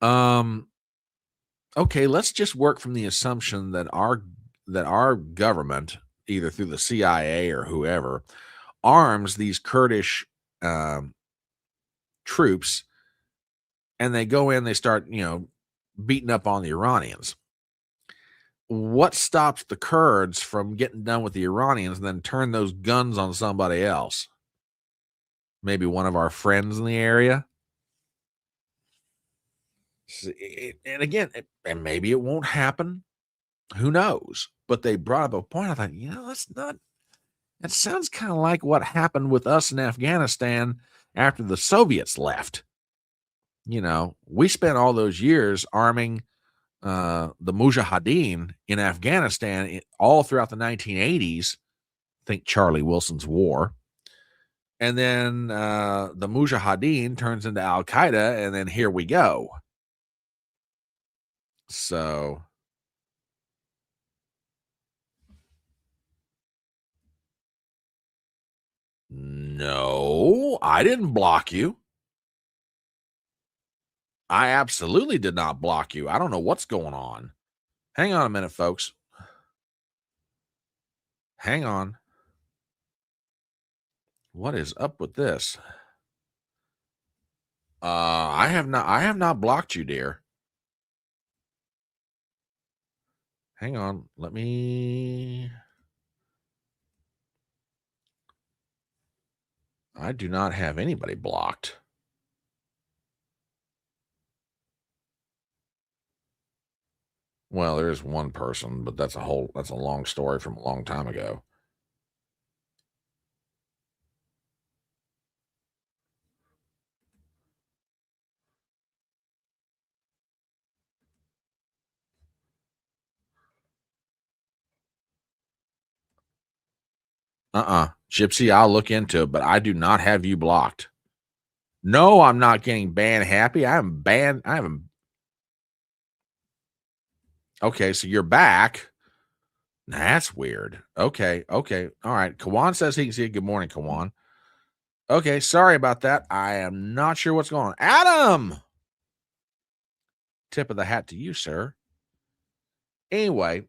Okay, let's just work from the assumption that our government, either through the CIA or whoever, arms these Kurdish troops, and they go in, they start, beating up on the Iranians. What stops the Kurds from getting done with the Iranians and then turn those guns on somebody else? Maybe one of our friends in the area. And again, and maybe it won't happen. Who knows? But they brought up a point. I thought, that sounds kind of like what happened with us in Afghanistan after the Soviets left. We spent all those years arming the Mujahideen in Afghanistan all throughout the 1980s. Think Charlie Wilson's war. And then the Mujahideen turns into Al Qaeda, and then here we go. So, no, I didn't block you. I absolutely did not block you. I don't know what's going on. Hang on a minute, folks. Hang on. What is up with this? I have not blocked you, dear. Hang on. I do not have anybody blocked. Well, there is one person, but that's a long story from a long time ago. Gypsy, I'll look into it, but I do not have you blocked. No, I'm not getting banned happy. I am banned. I haven't. Okay, so you're back. That's weird. Okay. All right. Kawan says he can see it. Good morning, Kawan. Okay, sorry about that. I am not sure what's going on. Adam! Tip of the hat to you, sir. Anyway,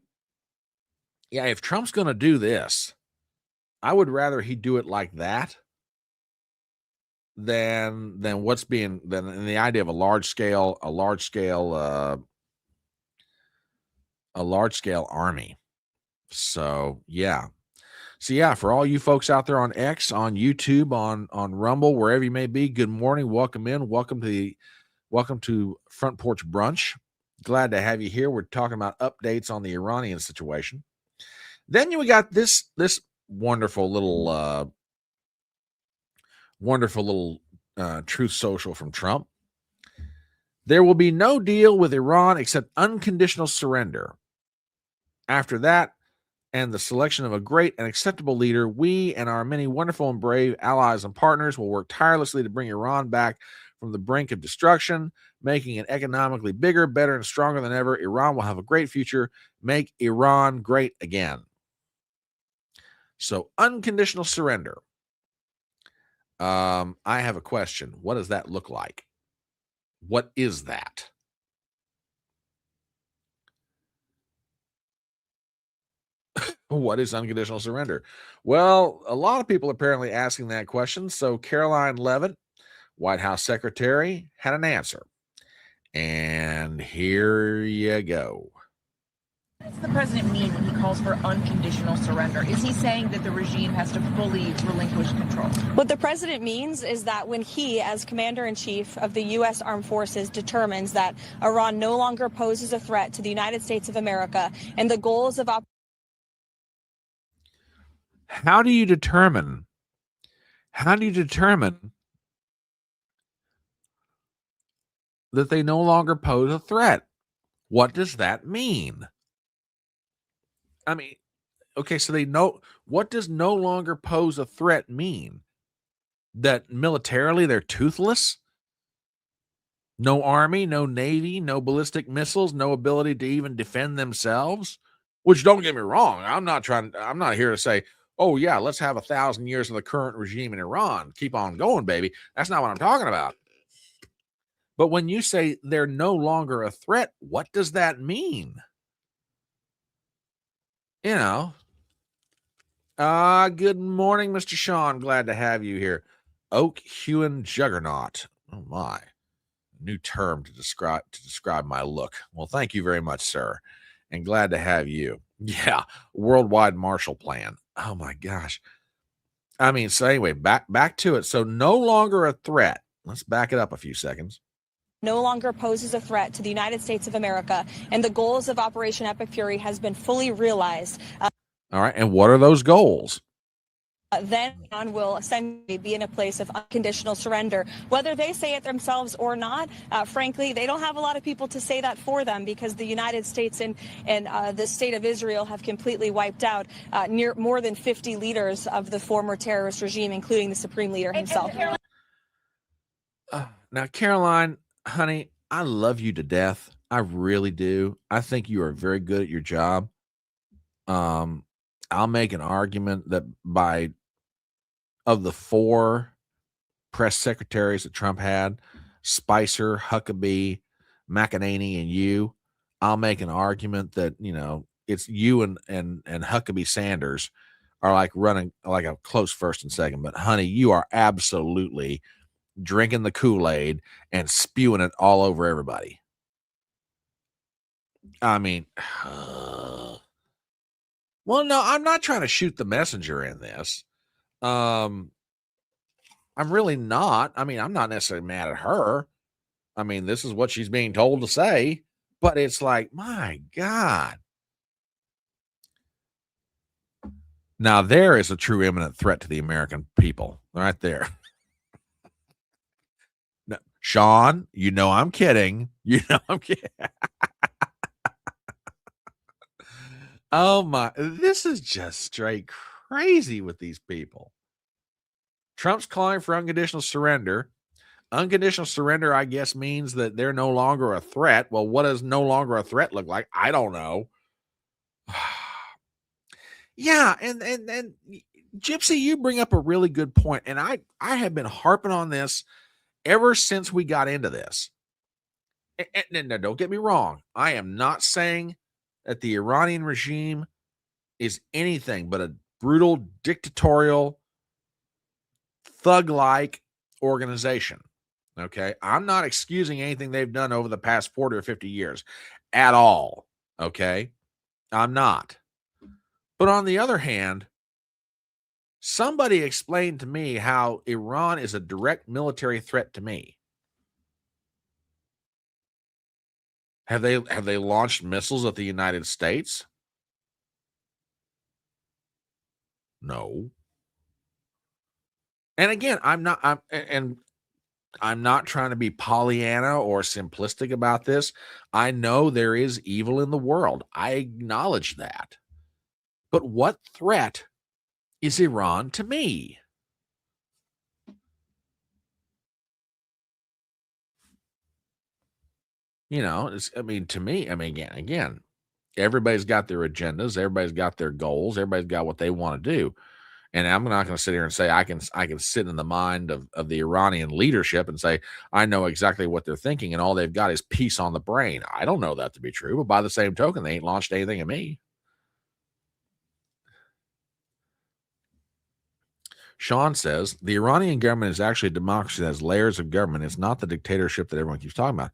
yeah, if Trump's going to do this, I would rather he do it like that than the idea of a large scale army. So yeah. For all you folks out there on X, on YouTube, on Rumble, wherever you may be, good morning. Welcome in. Welcome to Front Porch Brunch. Glad to have you here. We're talking about updates on the Iranian situation. Then we got this wonderful little truth social from Trump. There will be no deal with Iran except unconditional surrender. After that, and the selection of a great and acceptable leader, we and our many wonderful and brave allies and partners will work tirelessly to bring Iran back from the brink of destruction, making it economically bigger, better, and stronger than ever. Iran will have a great future. Make Iran great again. So, unconditional surrender. I have a question. What does that look like? What is that? What is unconditional surrender? Well, a lot of people are apparently asking that question. So Caroline Leavitt, White House secretary, had an answer. And here you go. What does the president mean when he calls for unconditional surrender? Is he saying that the regime has to fully relinquish control? What the president means is that when he, as commander-in-chief of the U.S. Armed Forces, determines that Iran no longer poses a threat to the United States of America and the goals of How do you determine that they no longer pose a threat? What does that mean? I mean, okay, so they know, what does no longer pose a threat mean? That militarily they're toothless? No army, no navy, no ballistic missiles, no ability to even defend themselves? Which, don't get me wrong, I'm not here to say, oh yeah, let's have 1,000 years of the current regime in Iran. Keep on going, baby. That's not what I'm talking about. But when you say they're no longer a threat, what does that mean? You know, good morning, Mr. Sean. Glad to have you here. Oak hewing juggernaut. Oh my. New term to describe my look. Well, thank you very much, sir. And glad to have you. Yeah, worldwide Marshall Plan. Oh my gosh. I mean, so anyway, back to it. So no longer a threat. Let's back it up a few seconds. No longer poses a threat to the United States of America, and the goals of Operation Epic Fury has been fully realized. All right, and what are those goals? Then Iran will essentially be in a place of unconditional surrender. Whether they say it themselves or not, frankly, they don't have a lot of people to say that for them, because the United States and the state of Israel have completely wiped out more than 50 leaders of the former terrorist regime, including the supreme leader himself. Now, Caroline, honey, I love you to death. I really do. I think you are very good at your job. I'll make an argument that of the 4 press secretaries that Trump had, Spicer, Huckabee, McEnany, and you, I'll make an argument that, it's you and Huckabee Sanders are like running like a close first and second. But honey, you are absolutely drinking the Kool-Aid and spewing it all over everybody. I mean, well, no, I'm not trying to shoot the messenger in this. I'm really not. I mean, I'm not necessarily mad at her. I mean, this is what she's being told to say, but it's like, my God. Now there is a true imminent threat to the American people right there. No, Sean, I'm kidding. I'm kidding. Oh my, this is just straight crazy with these people. Trump's calling for unconditional surrender. Unconditional surrender, I guess, means that they're no longer a threat. Well, what does no longer a threat look like? I don't know. Yeah, and Gypsy, you bring up a really good point, and I have been harping on this ever since we got into this. And don't get me wrong, I am not saying that the Iranian regime is anything but a brutal, dictatorial, thug-like organization. Okay, I'm not excusing anything they've done over the past 40 or 50 years at all. Okay, I'm not. But on the other hand, somebody explained to me how Iran is a direct military threat to me. Have they launched missiles at the United States? No. And again, I'm not trying to be Pollyanna or simplistic about this. I know there is evil in the world. I acknowledge that. But what threat is Iran to me? To me, again, everybody's got their agendas. Everybody's got their goals. Everybody's got what they want to do. And I'm not going to sit here and say I can sit in the mind of the Iranian leadership and say I know exactly what they're thinking and all they've got is peace on the brain. I don't know that to be true, but by the same token, they ain't launched anything at me. Sean says the Iranian government is actually a democracy that has layers of government. It's not the dictatorship that everyone keeps talking about.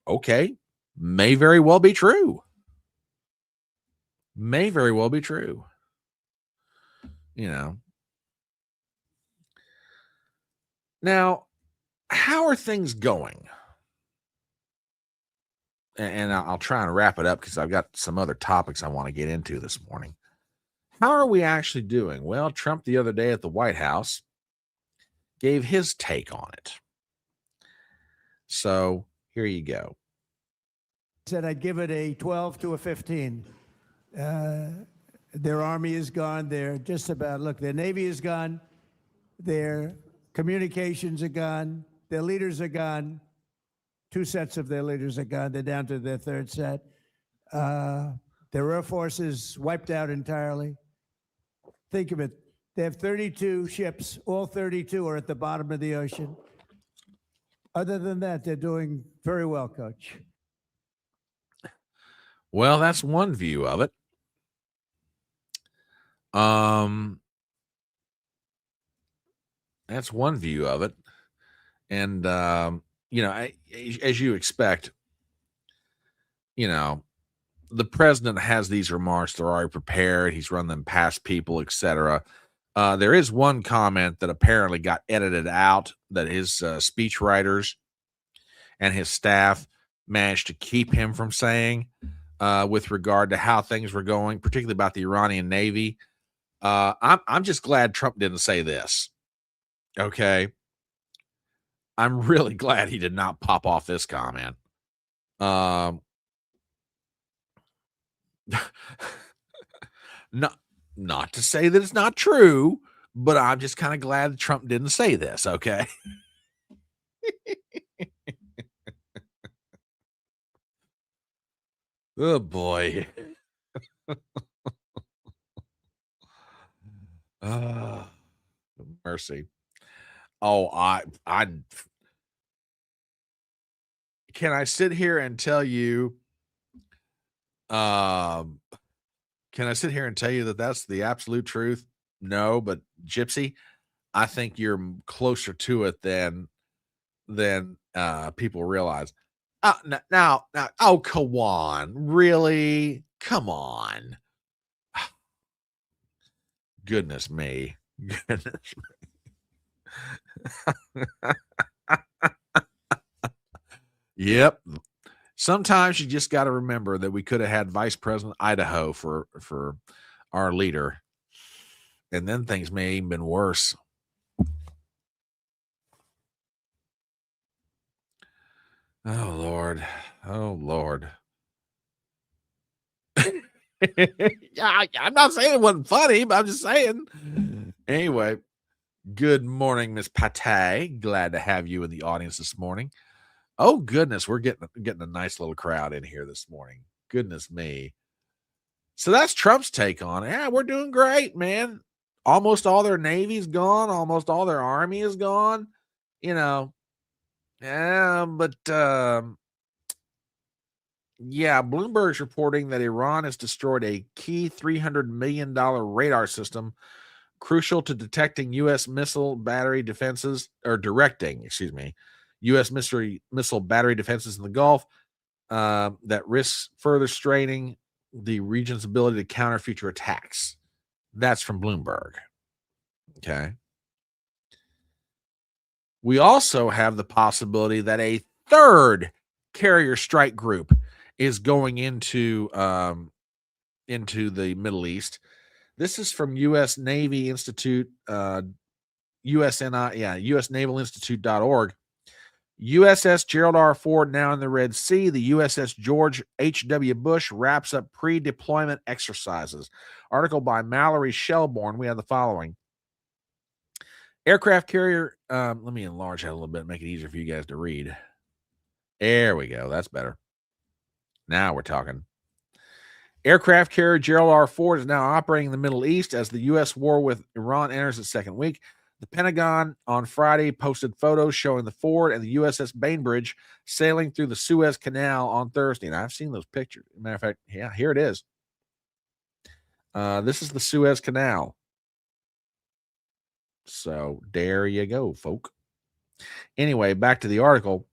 Okay, may very well be true. May very well be true. Now, how are things going? And I'll try and wrap it up because I've got some other topics I want to get into this morning. How are we actually doing? Well, Trump the other day at the White House gave his take on it. So here you go. Said I'd give it a 12 to a 15. Their army is gone. They're just about, look, their Navy is gone. Their communications are gone. Their leaders are gone. 2 sets of their leaders are gone. They're down to their 3rd set. Their Air Force is wiped out entirely. Think of it. They have 32 ships. All 32 are at the bottom of the ocean. Other than that, they're doing very well, Coach. Well, that's one view of it. That's one view of it. And, as you expect, the president has these remarks. They're already prepared. He's run them past people, etc. There is one comment that apparently got edited out that his speechwriters and his staff managed to keep him from saying with regard to how things were going, particularly about the Iranian Navy. I'm just glad Trump didn't say this. Okay. I'm really glad he did not pop off this comment. Not to say that it's not true, but I'm just kind of glad that Trump didn't say this. Okay. Oh boy. Mercy. Oh, I can I sit here and tell you that that's the absolute truth? No, but Gypsy, I think you're closer to it than people realize. Now, oh, come on. Really? Come on. Goodness me. Goodness me. Yep. Sometimes you just got to remember that we could have had Vice President Idaho for our leader. And then things may have even been worse. Oh, Lord. Oh, Lord. Yeah, I'm not saying it wasn't funny, but I'm just saying. Anyway, good morning, Miss Pate. Glad to have you in the audience this morning. Oh, goodness. We're getting a nice little crowd in here this morning. Goodness me. So that's Trump's take on it. Yeah, we're doing great, man. Almost all their Navy's gone. Almost all their Army is gone. Yeah, but Bloomberg's reporting that Iran has destroyed a key $300 million radar system crucial to detecting U.S. missile battery defenses, or directing, U.S. missile battery defenses in the Gulf that risks further straining the region's ability to counter future attacks. That's from Bloomberg. Okay. We also have the possibility that a third carrier strike group is going into the Middle East. This is from U.S. Navy Institute, USNavalInstitute.org. USS Gerald R. Ford now in the Red Sea. The USS George H.W. Bush wraps up pre-deployment exercises. Article by Mallory Shelbourne. We have the following. Aircraft carrier, let me enlarge that a little bit, make it easier for you guys to read. There we go. That's better. Now we're talking. Aircraft carrier Gerald R. Ford is now operating in the Middle East as the U.S. war with Iran enters its second week. The Pentagon on Friday posted photos showing the Ford and the USS Bainbridge sailing through the Suez Canal on Thursday. And I've seen those pictures. As a matter of fact, yeah, here it is. This is the Suez Canal. So there you go, folk. Anyway, back to the article.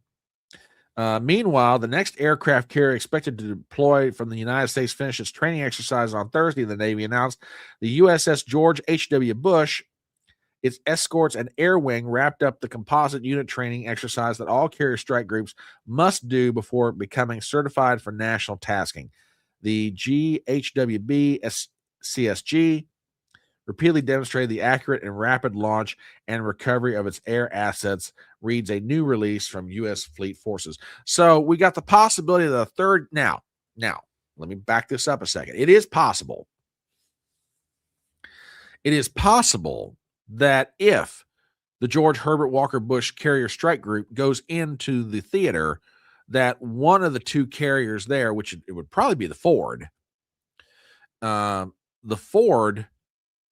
Meanwhile, the next aircraft carrier expected to deploy from the United States finished its training exercise on Thursday. The Navy announced the USS George H.W. Bush, its escorts and air wing wrapped up the composite unit training exercise that all carrier strike groups must do before becoming certified for national tasking. The GHWB CSG repeatedly demonstrated the accurate and rapid launch and recovery of its air assets, reads a new release from U.S. Fleet Forces. So we got the possibility of the third. Now, let me back this up a second. It is possible. It is possible that if the George Herbert Walker Bush Carrier Strike Group goes into the theater, that one of the two carriers there, which it would probably be the Ford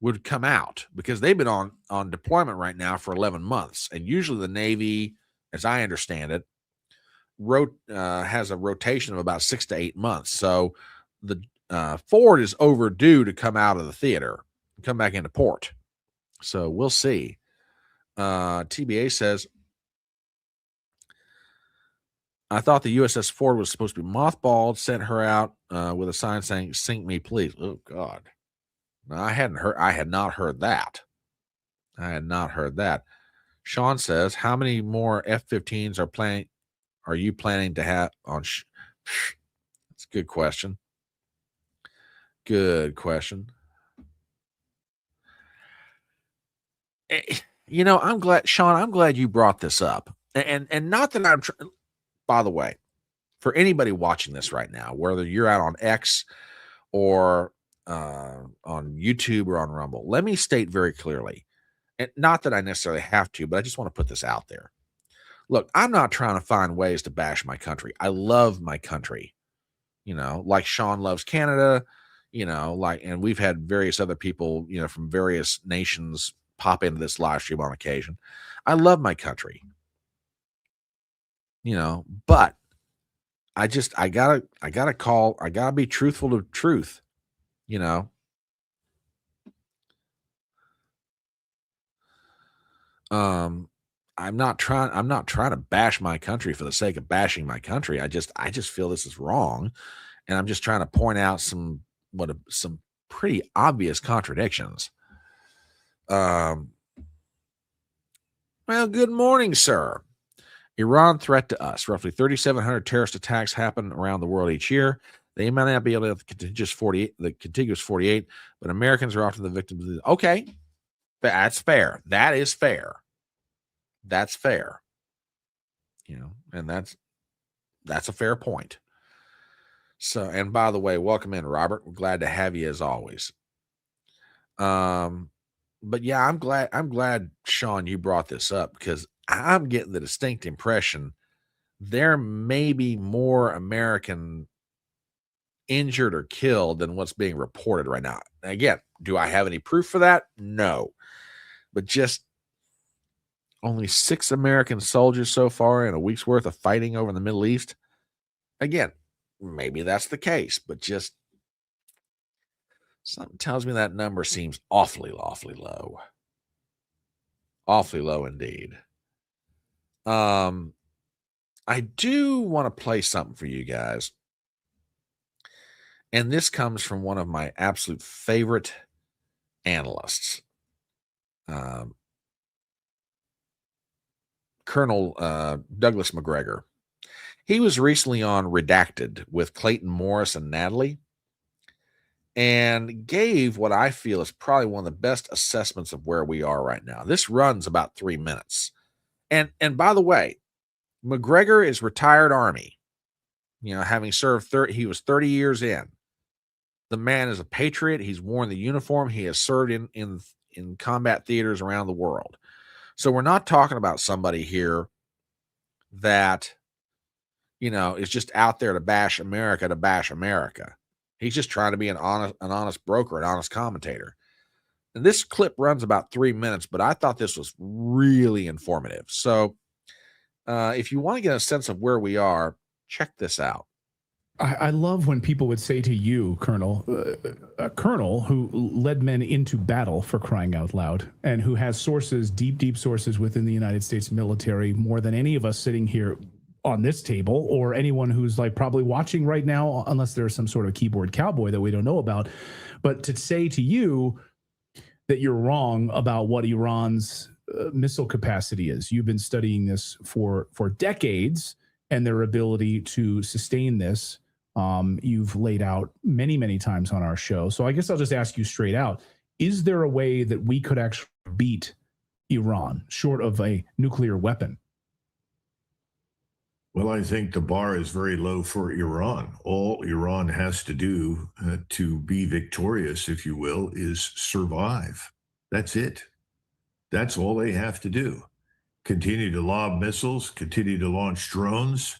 would come out, because they've been on deployment right now for 11 months. And usually the Navy, as I understand it, has a rotation of about 6 to 8 months. So the Ford is overdue to come out of the theater and come back into port. So we'll see. TBA says, I thought the USS Ford was supposed to be mothballed, sent her out with a sign saying, sink me, please. Oh, God. No, I had not heard that. I had not heard that. Sean says, how many more F-15s are you planning to have on? That's a good question. Good question. You know, I'm glad, Sean, I'm glad you brought this up. And not that I'm by the way, for anybody watching this right now, whether you're out on X or on YouTube or on Rumble, let me state very clearly, and not that I necessarily have to, but I just want to put this out there. Look, I'm not trying to find ways to bash my country. I love my country, you know, like Sean loves Canada, you know, and we've had various other people, you know, from various nations pop into this live stream on occasion. I love my country, you know, but I gotta be truthful to truth, you know. I'm not trying to bash my country for the sake of bashing my country. I just feel this is wrong, and I'm just trying to point out some pretty obvious contradictions. Well, good morning, sir. Iran threat to us. Roughly 3,700 terrorist attacks happen around the world each year. They may not be able to have the contiguous 48, but Americans are often the victims of this. Okay, that's fair. That is fair. That's fair. You know, and that's a fair point. So, and by the way, welcome in, Robert. We're glad to have you as always. But yeah, I'm glad, Sean, you brought this up, because I'm getting the distinct impression there may be more American injured or killed than what's being reported right now. Again, do I have any proof for that? No. But just only 6 American soldiers so far in a week's worth of fighting over in the Middle East. Again, maybe that's the case, but just something tells me that number seems awfully low. Awfully low indeed. I do want to play something for you guys. And this comes from one of my absolute favorite analysts, Colonel Douglas McGregor. He was recently on Redacted with Clayton Morris and Natalie, and gave what I feel is probably one of the best assessments of where we are right now. This runs about 3 minutes. And by the way, McGregor is retired Army, you know, having served he was 30 years in. The man is a patriot. He's worn the uniform. He has served in combat theaters around the world. So we're not talking about somebody here that, you know, is just out there to bash America. He's just trying to be an honest broker, an honest commentator. And this clip runs about 3 minutes, but I thought this was really informative. So if you want to get a sense of where we are, check this out. I love when people would say to you, Colonel, a colonel who led men into battle, for crying out loud, and who has sources, deep sources within the United States military, more than any of us sitting here on this table, or anyone who's like probably watching right now, unless there's some sort of keyboard cowboy that we don't know about. But to say to you that you're wrong about what Iran's missile capacity is. You've been studying this for decades, and their ability to sustain this. You've laid out many times on our show. So I guess I'll just ask you straight out. is there a way that we could actually beat Iran short of a nuclear weapon? Well, I think the bar is very low for Iran. All Iran has to do to be victorious, if you will, is survive. That's it. That's all they have to do. Continue to lob missiles, continue to launch drones,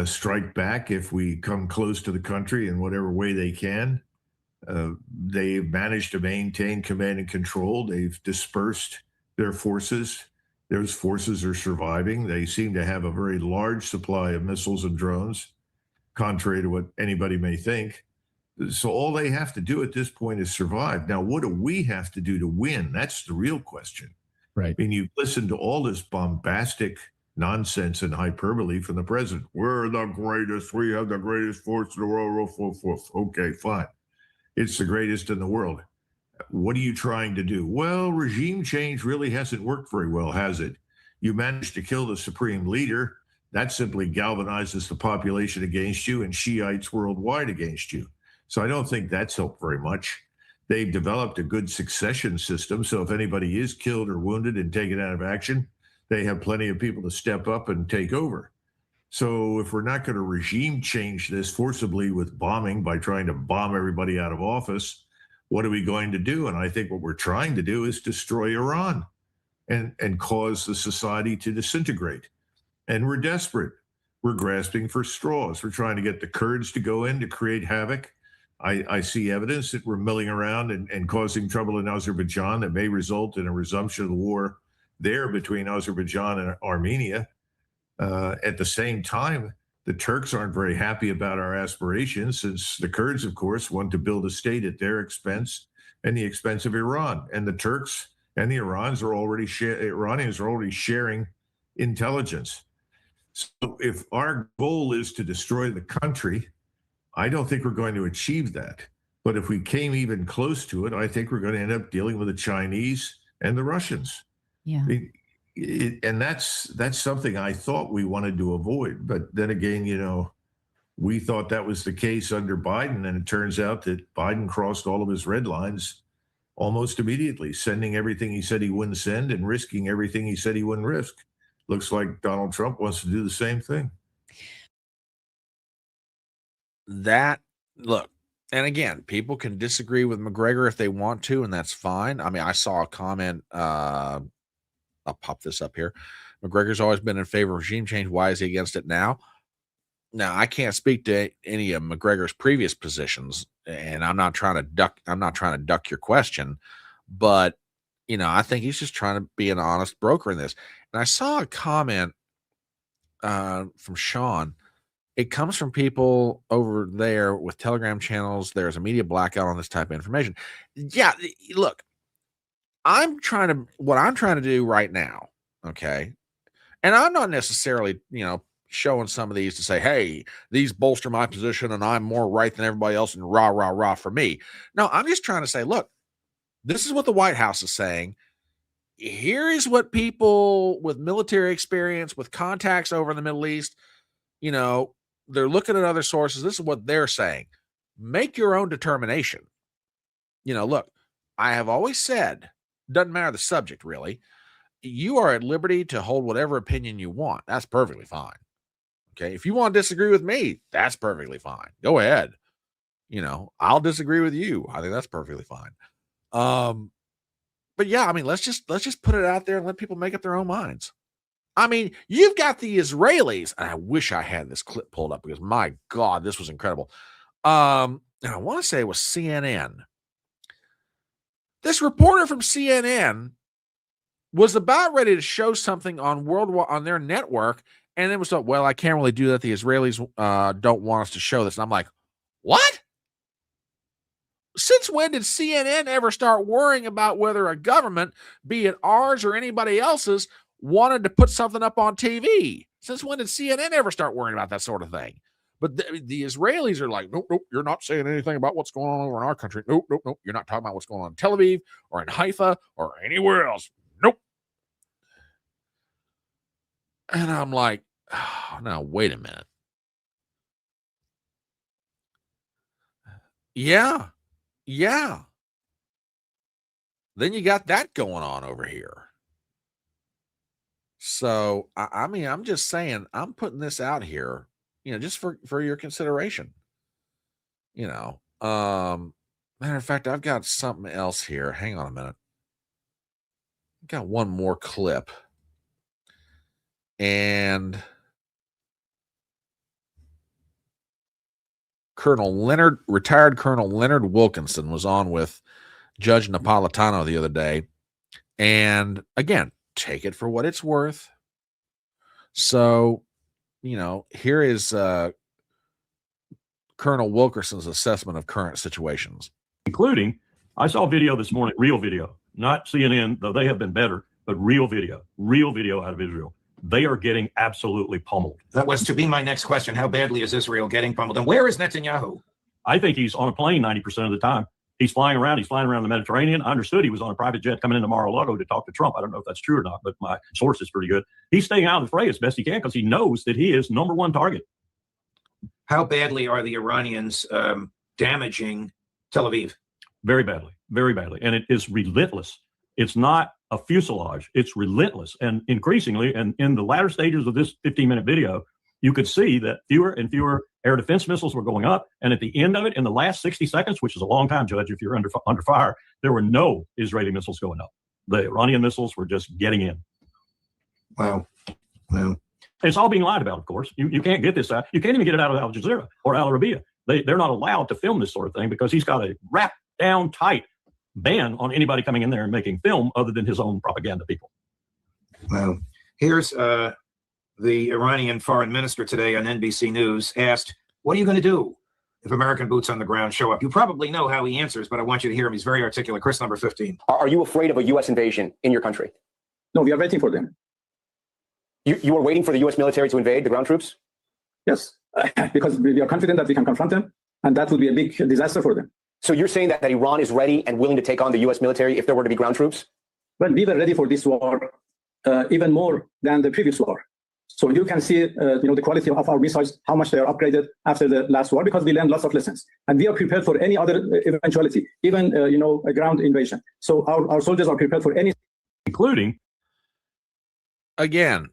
strike back if we come close to the country in whatever way they can. They've managed to maintain command and control. They've dispersed their forces. Those forces are surviving. They seem to have a very large supply of missiles and drones, contrary to what anybody may think. So all they have to do at this point is survive. Now, what do we have to do to win? That's the real question. Right. I mean, you listen to all this bombastic nonsense and hyperbole from the president. We're the greatest. We have the greatest force in the world. Okay, fine. It's the greatest in the world. What are you trying to do? Well, regime change really hasn't worked very well, has it? You managed to kill the supreme leader. That simply galvanizes the population against you and Shiites worldwide against you. So I don't think that's helped very much. They've developed a good succession system. So if anybody is killed or wounded and taken out of action, they have plenty of people to step up and take over. So if we're not going to regime change this forcibly with bombing by trying to bomb everybody out of office, what are we going to do? And I think what we're trying to do is destroy Iran and cause the society to disintegrate. And we're desperate. We're grasping for straws. We're trying to get the Kurds to go in to create havoc. I see evidence that we're milling around and causing trouble in Azerbaijan that may result in a resumption of the war there between Azerbaijan and Armenia. At the same time, the Turks aren't very happy about our aspirations, since the Kurds, of course, want to build a state at their expense and the expense of Iran. And the Turks and the Iranians are already sharing intelligence. So if our goal is to destroy the country, I don't think we're going to achieve that. But if we came even close to it, I think we're going to end up dealing with the Chinese and the Russians. Yeah. And that's something I thought we wanted to avoid. But then again, we thought that was the case under Biden. And it turns out that Biden crossed all of his red lines almost immediately, sending everything he said he wouldn't send and risking everything he said he wouldn't risk. Looks like Donald Trump wants to do the same thing. Look, and again, people can disagree with McGregor if they want to, and that's fine. I mean, I saw a comment, I'll pop this up here. McGregor's always been in favor of regime change. Why is he against it now? Now, I can't speak to any of McGregor's previous positions, and I'm not trying to duck your question, but I think he's just trying to be an honest broker in this. And I saw a comment from Sean. It comes from people over there with Telegram channels. There's a media blackout on this type of information. Yeah, look, what I'm trying to do right now, okay? And I'm not necessarily, showing some of these to say, hey, these bolster my position and I'm more right than everybody else and rah, rah, rah for me. No, I'm just trying to say, look, this is what the White House is saying. Here is what people with military experience, with contacts over in the Middle East, they're looking at other sources. This is what they're saying. Make your own determination. Look, I have always said, doesn't matter the subject really, you are at liberty to hold whatever opinion you want. That's perfectly fine. Okay. If you want to disagree with me, that's perfectly fine. Go ahead. I'll disagree with you. I think that's perfectly fine. But yeah, I mean, let's just put it out there and let people make up their own minds. I mean, you've got the Israelis, and I wish I had this clip pulled up because my God, this was incredible. And I want to say it was CNN. This reporter from CNN was about ready to show something on their network, and it was like, well, I can't really do that. The Israelis don't want us to show this. And I'm like, what? Since when did CNN ever start worrying about whether a government, be it ours or anybody else's, wanted to put something up on TV? Since when did CNN ever start worrying about that sort of thing? But the Israelis are like, nope, you're not saying anything about what's going on over in our country. Nope, you're not talking about what's going on in Tel Aviv or in Haifa or anywhere else. Nope. And I'm like, oh, now, wait a minute. Yeah. then you got that going on over here. So, I mean, I'm just saying, I'm putting this out here, just for your consideration. Matter of fact, I've got something else here. Hang on a minute. I've got one more clip. And retired Colonel Leonard Wilkinson was on with Judge Napolitano the other day. And again, take it for what it's worth. So, here is Colonel Wilkerson's assessment of current situations. Including, I saw video this morning, real video, not CNN, though they have been better, but real video out of Israel. They are getting absolutely pummeled. That was to be my next question. How badly is Israel getting pummeled? And where is Netanyahu? I think he's on a plane 90% of the time. He's flying around the Mediterranean. I understood he was on a private jet coming into Mar-a-Lago to talk to Trump. I don't know if that's true or not, but my source is pretty good. He's staying out of the fray as best he can because he knows that he is number one target. How badly are the Iranians damaging Tel Aviv? Very badly, very badly. And it is relentless. It's not a fuselage. It's relentless. And increasingly, and in the latter stages of this 15-minute video, you could see that fewer and fewer air defense missiles were going up. And at the end of it, in the last 60 seconds, which is a long time, Judge, if you're under fire, there were no Israeli missiles going up. The Iranian missiles were just getting in. Wow. Wow. It's all being lied about, of course. You can't get this out. You can't even get it out of Al Jazeera or Al Arabiya. They're not allowed to film this sort of thing because he's got a wrapped down tight ban on anybody coming in there and making film other than his own propaganda people. Well, here's the Iranian foreign minister today on NBC News asked, what are you going to do if American boots on the ground show up? You probably know how he answers, but I want you to hear him. He's very articulate. Chris, number 15. Are you afraid of a U.S. invasion in your country? No, we are waiting for them. You are waiting for the U.S. military to invade the ground troops? Yes, because we are confident that we can confront them, and that would be a big disaster for them. So you're saying that Iran is ready and willing to take on the U.S. military if there were to be ground troops? Well, we were ready for this war even more than the previous war. So you can see, the quality of our missiles, how much they are upgraded after the last war, because we learned lots of lessons, and we are prepared for any other eventuality, even a ground invasion. So our soldiers are prepared for any, including. Again,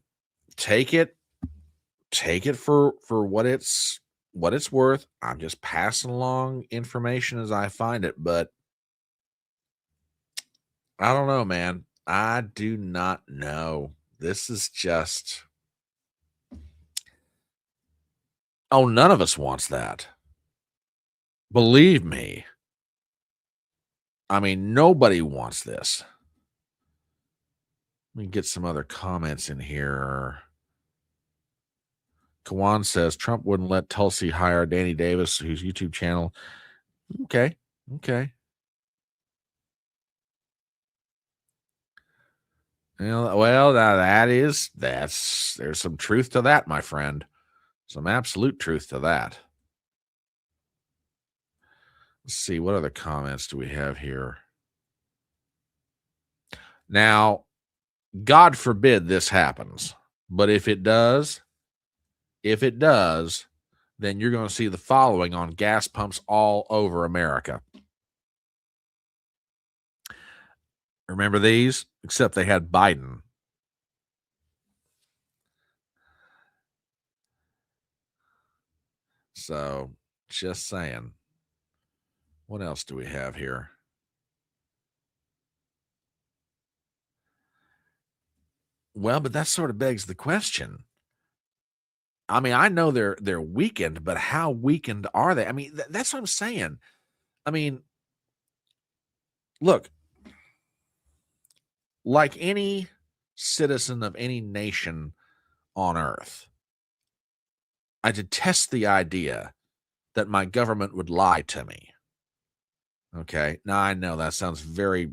take it for what it's worth. I'm just passing along information as I find it, but I don't know, man. I do not know. This is just, none of us wants that. Believe me. I mean, nobody wants this. Let me get some other comments in here. Kawan says Trump wouldn't let Tulsi hire Danny Davis, whose YouTube channel. Okay. Well, there's some truth to that, my friend. Some absolute truth to that. Let's see, what other comments do we have here? Now, God forbid this happens, but if it does, then you're going to see the following on gas pumps all over America. Remember these? Except they had Biden. So, just saying. What else do we have here? Well, but that sort of begs the question. I mean, I know they're weakened, but how weakened are they? I mean, that's what I'm saying. I mean, look, like any citizen of any nation on earth, I detest the idea that my government would lie to me. Okay. Now, I know that sounds very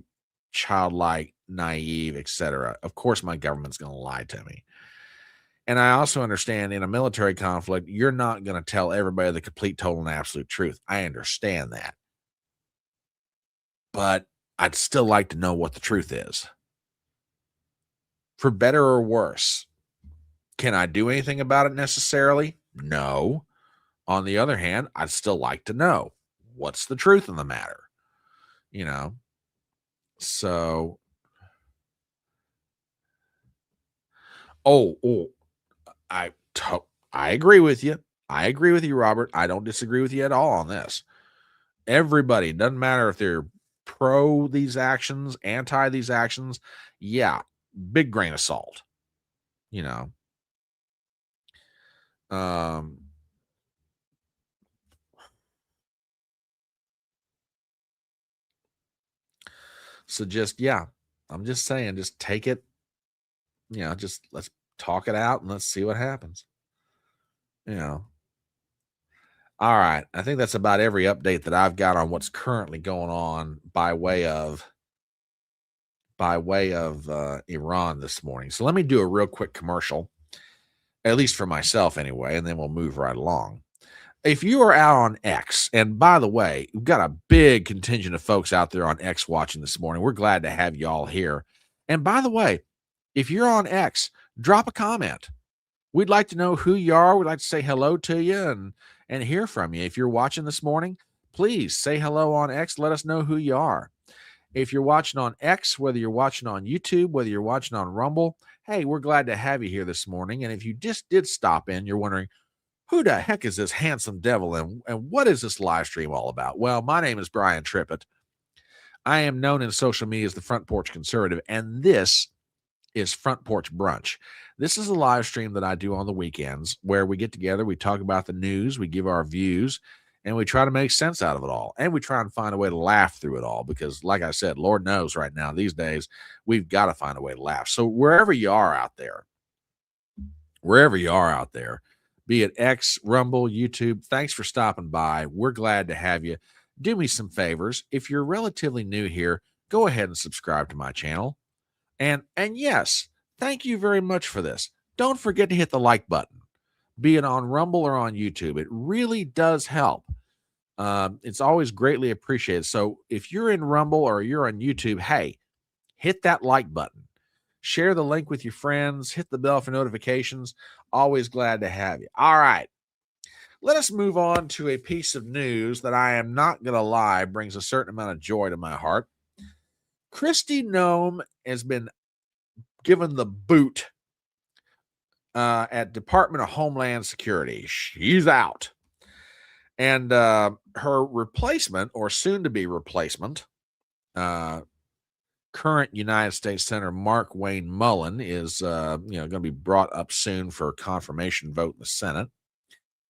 childlike, naive, etc. Of course, my government's going to lie to me. And I also understand in a military conflict, you're not going to tell everybody the complete, total, and absolute truth. I understand that. But I'd still like to know what the truth is. For better or worse. Can I do anything about it necessarily? No. On the other hand, I'd still like to know what's the truth in the matter. You know, So, I agree with you. I agree with you, Robert. I don't disagree with you at all on this. Everybody, doesn't matter if they're pro these actions, anti these actions. Yeah, big grain of salt. You know. So just, yeah, I'm just saying, just take it, just let's talk it out and let's see what happens. All right. I think that's about every update that I've got on what's currently going on by way of Iran this morning. So let me do a real quick commercial, at least for myself anyway, and then we'll move right along. If you are out on X, and by the way, we've got a big contingent of folks out there on X watching this morning. We're glad to have you all here. And by the way, if you're on X, drop a comment. We'd like to know who you are. We'd like to say hello to you and hear from you. If you're watching this morning, please say hello on X. Let us know who you are. If you're watching on X, whether you're watching on YouTube, whether you're watching on Rumble, hey, we're glad to have you here this morning. And if you just did stop in, you're wondering, who the heck is this handsome devil and what is this live stream all about? Well, my name is Brian Trippett. I am known in social media as the Front Porch Conservative, and this is Front Porch Brunch. This is a live stream that I do on the weekends where we get together, we talk about the news, we give our views, and we try to make sense out of it all. And we try and find a way to laugh through it all because, like I said, Lord knows right now, these days, we've got to find a way to laugh. So wherever you are out there, be it X, Rumble, YouTube, thanks for stopping by. We're glad to have you. Do me some favors. If you're relatively new here, go ahead and subscribe to my channel. And yes, thank you very much for this. Don't forget to hit the like button, be it on Rumble or on YouTube. It really does help. It's always greatly appreciated. So if you're in Rumble or you're on YouTube, hey, hit that like button. Share the link with your friends. Hit the bell for notifications. Always glad to have you. All right. Let us move on to a piece of news that I am not going to lie brings a certain amount of joy to my heart. Kristi Noem has been given the boot at Department of Homeland Security. She's out. And her replacement, or soon-to-be replacement, current United States Senator Mark Wayne Mullen is going to be brought up soon for a confirmation vote in the Senate.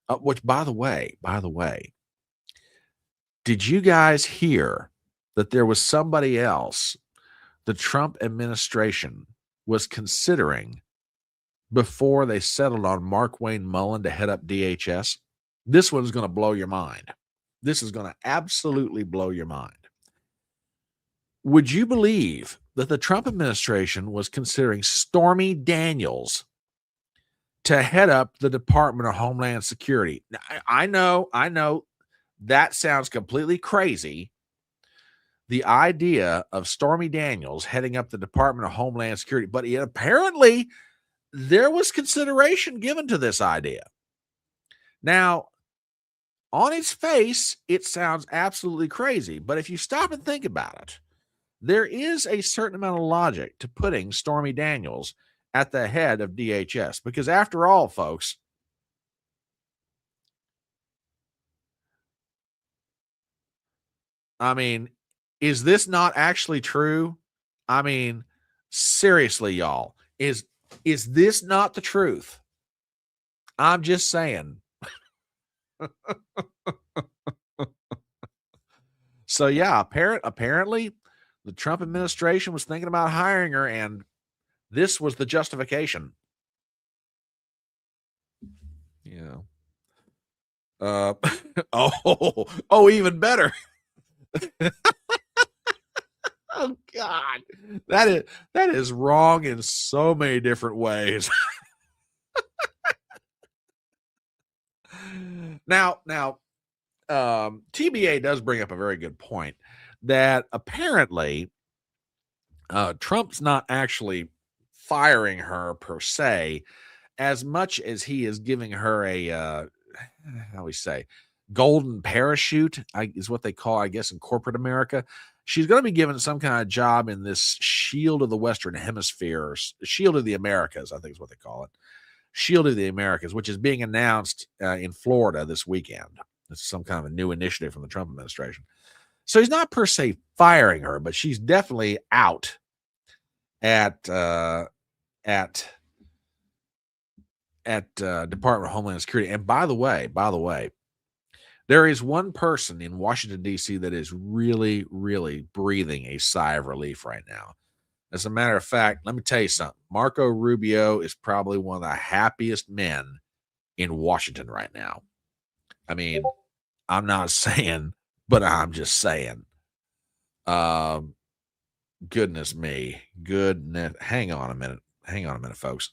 Which, by the way, did you guys hear that there was somebody else the Trump administration was considering before they settled on Mark Wayne Mullen to head up DHS? This one's going to blow your mind. This is going to absolutely blow your mind. Would you believe that the Trump administration was considering Stormy Daniels to head up the Department of Homeland Security? Now, I know that sounds completely crazy. The idea of Stormy Daniels heading up the Department of Homeland Security, but apparently there was consideration given to this idea. Now, on its face, it sounds absolutely crazy, but if you stop and think about it, there is a certain amount of logic to putting Stormy Daniels at the head of DHS, because after all, folks, I mean, is this not actually true? I mean, seriously, y'all, is this not the truth? I'm just saying. So yeah, apparently the Trump administration was thinking about hiring her, and this was the justification. Even better. Oh God, that is wrong in so many different ways. Now, TBA does bring up a very good point that apparently Trump's not actually firing her per se, as much as he is giving her a golden parachute is what they call, I guess, in corporate America. She's going to be given some kind of job in this Shield of the Western Hemisphere, or Shield of the Americas, I think is what they call it. Shield of the Americas, which is being announced in Florida this weekend. It's some kind of a new initiative from the Trump administration. So he's not per se firing her, but she's definitely out at Department of Homeland Security. And by the way, there is one person in Washington, D.C. that is really, really breathing a sigh of relief right now. As a matter of fact, let me tell you something. Marco Rubio is probably one of the happiest men in Washington right now. I mean, I'm not saying, but I'm just saying. Goodness me. Goodness. Hang on a minute, folks.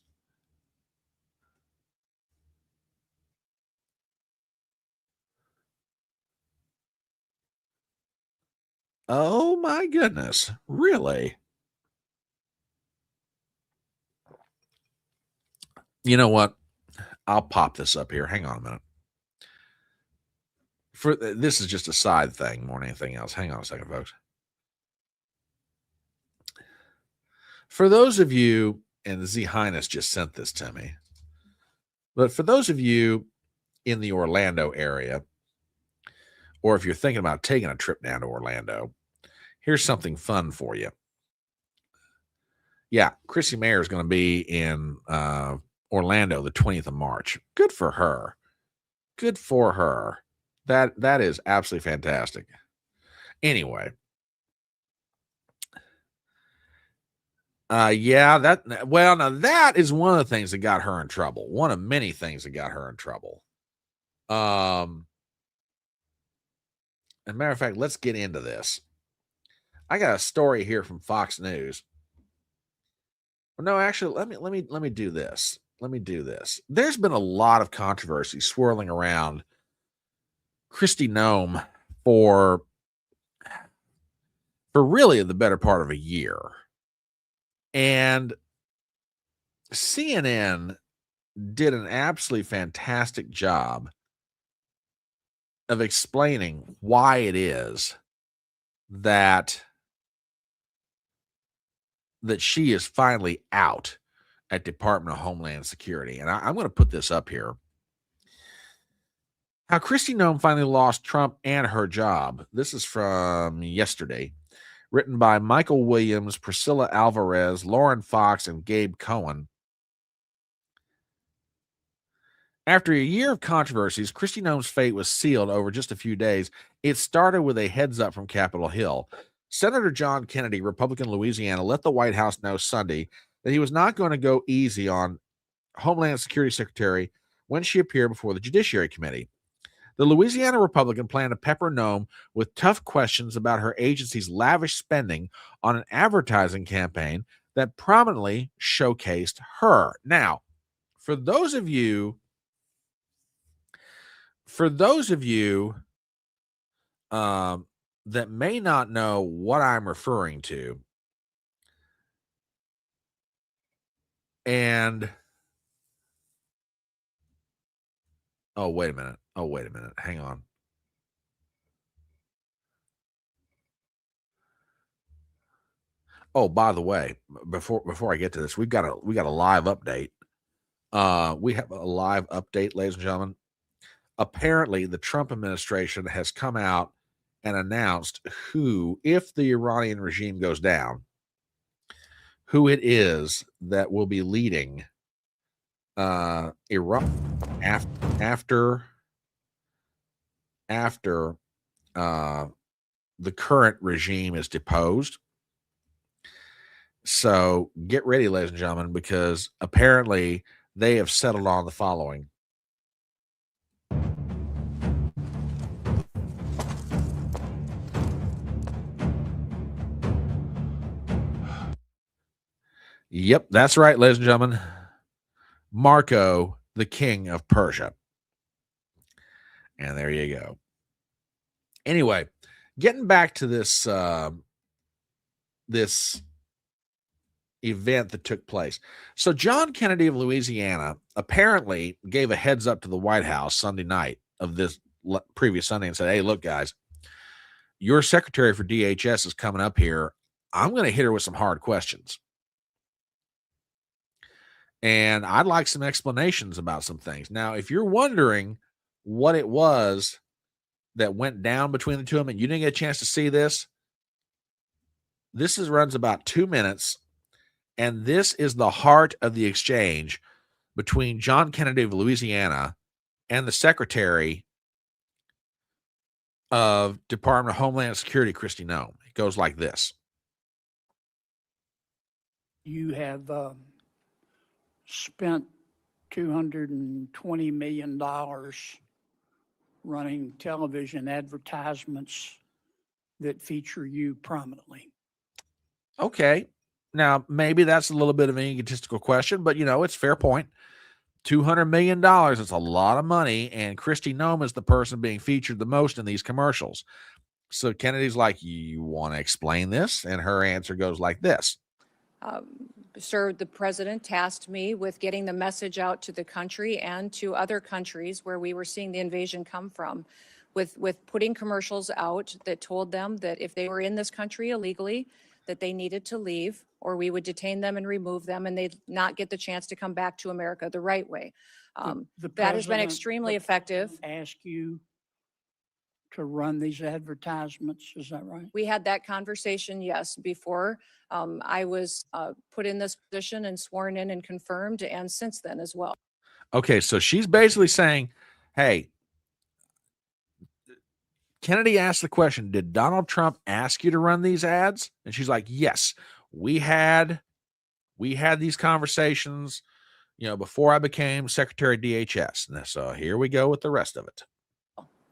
Oh my goodness. Really? You know what? I'll pop this up here. Hang on a minute. This is just a side thing more than anything else. Hang on a second, folks. For those of you, and Z Highness just sent this to me, but for those of you in the Orlando area, or if you're thinking about taking a trip down to Orlando, here's something fun for you. Yeah, Chrissy Mayer is going to be in Orlando the 20th of March. Good for her. Good for her. That is absolutely fantastic. Anyway. Now that is one of the things that got her in trouble. One of many things that got her in trouble. As a matter of fact, let's get into this. I got a story here from Fox News. No, actually, let me do this. There's been a lot of controversy swirling around Kristi Noem for really the better part of a year. And CNN did an absolutely fantastic job of explaining why it is that she is finally out at Department of Homeland Security. And I'm going to put this up here. How Kristi Noem finally lost Trump and her job. This is from yesterday. Written by Michael Williams, Priscilla Alvarez, Lauren Fox, and Gabe Cohen. After a year of controversies, Kristi Noem's fate was sealed over just a few days. It started with a heads up from Capitol Hill. Senator John Kennedy, Republican Louisiana, let the White House know Sunday that he was not going to go easy on Homeland Security Secretary when she appeared before the Judiciary Committee. The Louisiana Republican planned to pepper Noem with tough questions about her agency's lavish spending on an advertising campaign that prominently showcased her. Now, for those of you that may not know what I'm referring to, and oh, wait a minute. Hang on. Oh, by the way, before I get to this, we got a live update. We have a live update, ladies and gentlemen. Apparently, the Trump administration has come out and announced who, if the Iranian regime goes down, who it is that will be leading Iran after the current regime is deposed. So get ready, ladies and gentlemen, because apparently they have settled on the following. Yep, that's right, ladies and gentlemen. Marco, the king of Persia. And there you go. Anyway, getting back to this this event that took place. So John Kennedy of Louisiana apparently gave a heads up to the White House Sunday night of this previous Sunday and said, hey, look, guys, your secretary for DHS is coming up here. I'm going to hit her with some hard questions. And I'd like some explanations about some things. Now, if you're wondering what it was that went down between the two of them and you didn't get a chance to see this, this runs about 2 minutes. And this is the heart of the exchange between John Kennedy of Louisiana and the Secretary of Department of Homeland Security, Kristi Noem. It goes like this. You have spent $220 million running television advertisements that feature you prominently. Okay. Now, maybe that's a little bit of an egotistical question, but, it's a fair point. $200 million, it's a lot of money, and Kristi Noem is the person being featured the most in these commercials. So Kennedy's like, you want to explain this? And her answer goes like this. Sir, the president tasked me with getting the message out to the country and to other countries where we were seeing the invasion come from, with putting commercials out that told them that if they were in this country illegally, that they needed to leave, or we would detain them and remove them, and they'd not get the chance to come back to America the right way. That has been extremely effective. Ask you to run these advertisements, is that right? We had that conversation, yes, before I was put in this position and sworn in and confirmed, and since then as well. Okay, so she's basically saying, hey, Kennedy asked the question, did Donald Trump ask you to run these ads? And she's like, yes, we had these conversations, before I became Secretary of DHS. And so here we go with the rest of it.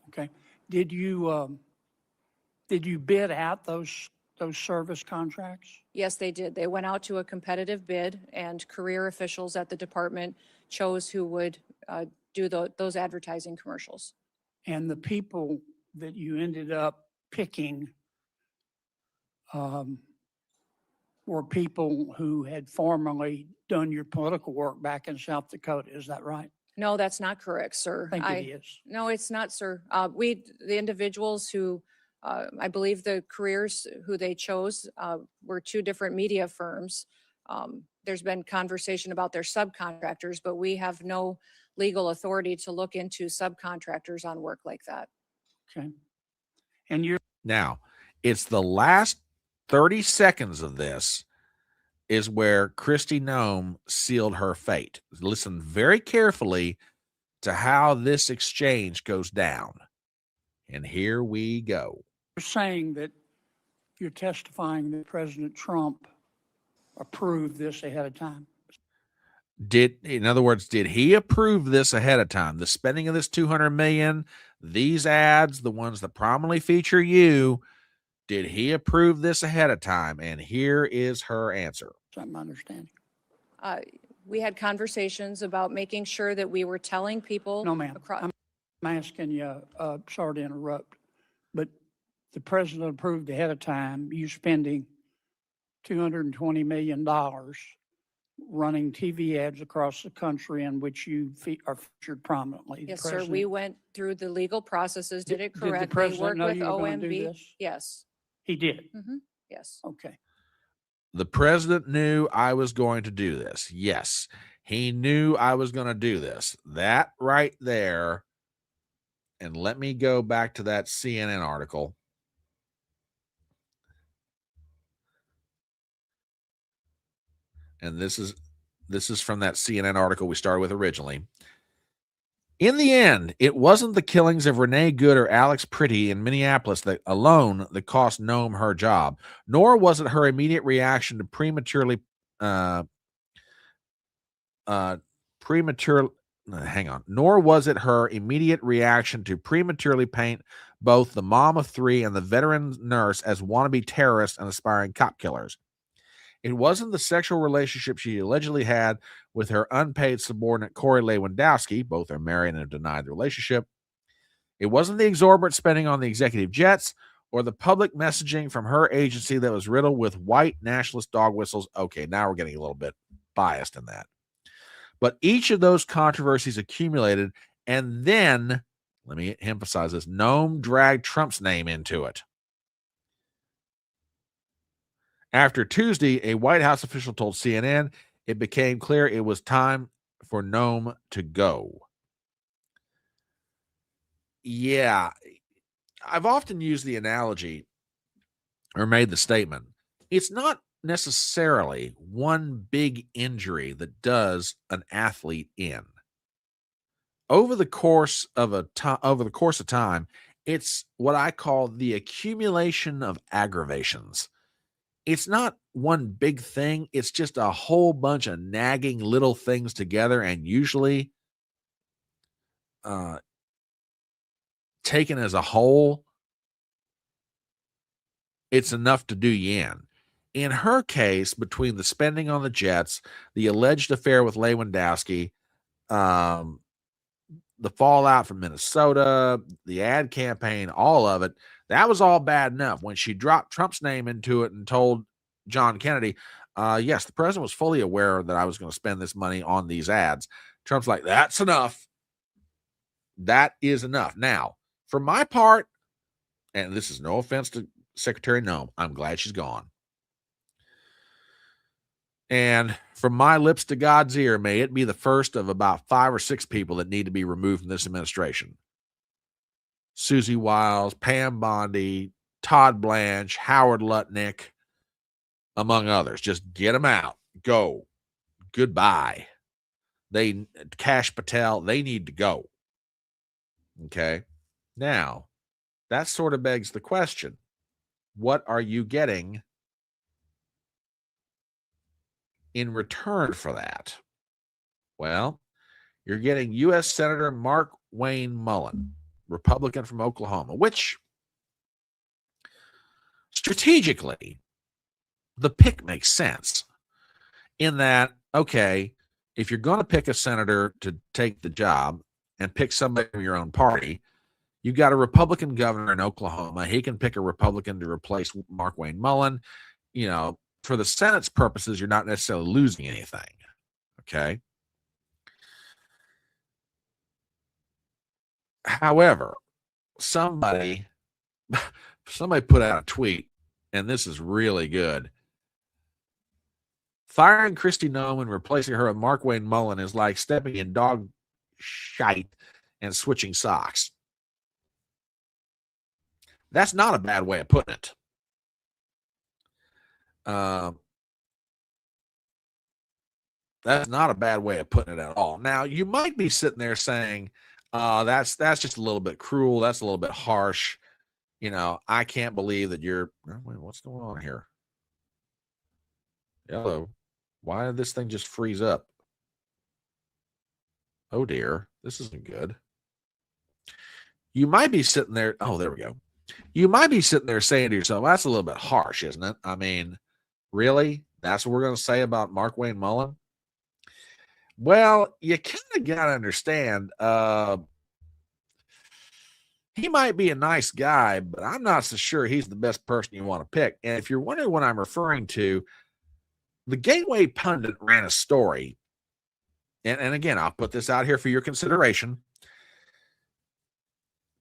Okay. Did you bid out those service contracts? Yes, they did. They went out to a competitive bid, and career officials at the department chose who would do those advertising commercials. And the people that you ended up picking were people who had formerly done your political work back in South Dakota. Is that right? No, that's not correct, sir. I think it is. No, it's not, sir. The individuals who, I believe the careers who they chose were two different media firms. There's been conversation about their subcontractors, but we have no legal authority to look into subcontractors on work like that. Okay. And you're now, it's the last 30 seconds of this is where Kristi Noem sealed her fate. Listen very carefully to how this exchange goes down. And here we go. You're saying that you're testifying that President Trump approved this ahead of time. In other words, did he approve this ahead of time? The spending of this $200 million, these ads, the ones that prominently feature you, did he approve this ahead of time? And here is her answer. That's my understanding. We had conversations about making sure that we were telling people. No, ma'am. I'm asking you, sorry to interrupt, but the president approved ahead of time you spending $220 million running TV ads across the country in which you are featured prominently. Yes, sir. We went through the legal processes, did it Did the correctly, president worked know with you were gonna do OMB. this? Yes. He did. Yes. Okay. The president knew I was going to do this. Yes, he knew I was going to do this. That right there. And let me go back to that CNN article. And this is from that CNN article we started with originally. In the end, it wasn't the killings of Renee Good or Alex Pretty in Minneapolis that cost Noem her job, nor was it her immediate reaction to prematurely paint both the mom of three and the veteran nurse as wannabe terrorists and aspiring cop killers. It wasn't the sexual relationship she allegedly had with her unpaid subordinate Corey Lewandowski. Both are married and have denied the relationship. It wasn't the exorbitant spending on the executive jets or the public messaging from her agency that was riddled with white nationalist dog whistles. Okay, now we're getting a little bit biased in that. But each of those controversies accumulated, and then Let me emphasize this. Noem dragged Trump's name into it. After Tuesday, a White House official told CNN it became clear it was time for Noem to go. Yeah, I've often used the analogy or made the statement. It's not necessarily one big injury that does an athlete in. Over the course of time, it's what I call the accumulation of aggravations. It's not one big thing. It's just a whole bunch of nagging little things together, and usually taken as a whole, it's enough to do you in. In her case, between the spending on the Jets, the alleged affair with Lewandowski, the fallout from Minnesota, the ad campaign, all of it, that was all bad enough. When she dropped Trump's name into it and told John Kennedy, yes, the president was fully aware that I was going to spend this money on these ads. Trump's like, that's enough. That is enough. Now, for my part, and this is no offense to Secretary Noem, I'm glad she's gone. And from my lips to God's ear, may it be the first of about 5 or 6 people that need to be removed from this administration. Susie Wiles, Pam Bondi, Todd Blanche, Howard Lutnick, among others. Just get them out. Go. Goodbye. Kash Patel, they need to go. Okay. Now, that sort of begs the question. What are you getting in return for that? Well, you're getting U.S. Senator Mark Wayne Mullen, Republican from Oklahoma, which strategically, the pick makes sense in that, okay, if you're going to pick a senator to take the job and pick somebody from your own party, you've got a Republican governor in Oklahoma. He can pick a Republican to replace Mark Wayne Mullen. You know, for the Senate's purposes, you're not necessarily losing anything. Okay. However, somebody put out a tweet, and this is really good. Firing Kristi Noem and replacing her with Mark Wayne Mullen is like stepping in dog shite and switching socks. That's not a bad way of putting it. That's not a bad way of putting it at all. Now, you might be sitting there saying, that's just a little bit cruel. That's a little bit harsh. You know, I can't believe that you're, wait, what's going on here? Hello. Why did this thing just freeze up? Oh dear, this isn't good. You might be sitting there. Oh, there we go. You might be sitting there saying to yourself, that's a little bit harsh, isn't it? I mean, really? That's what we're going to say about Mark Wayne Mullen? Well, you kind of got to understand, he might be a nice guy, but I'm not so sure he's the best person you want to pick. And if you're wondering what I'm referring to, the Gateway Pundit ran a story. And again, I'll put this out here for your consideration.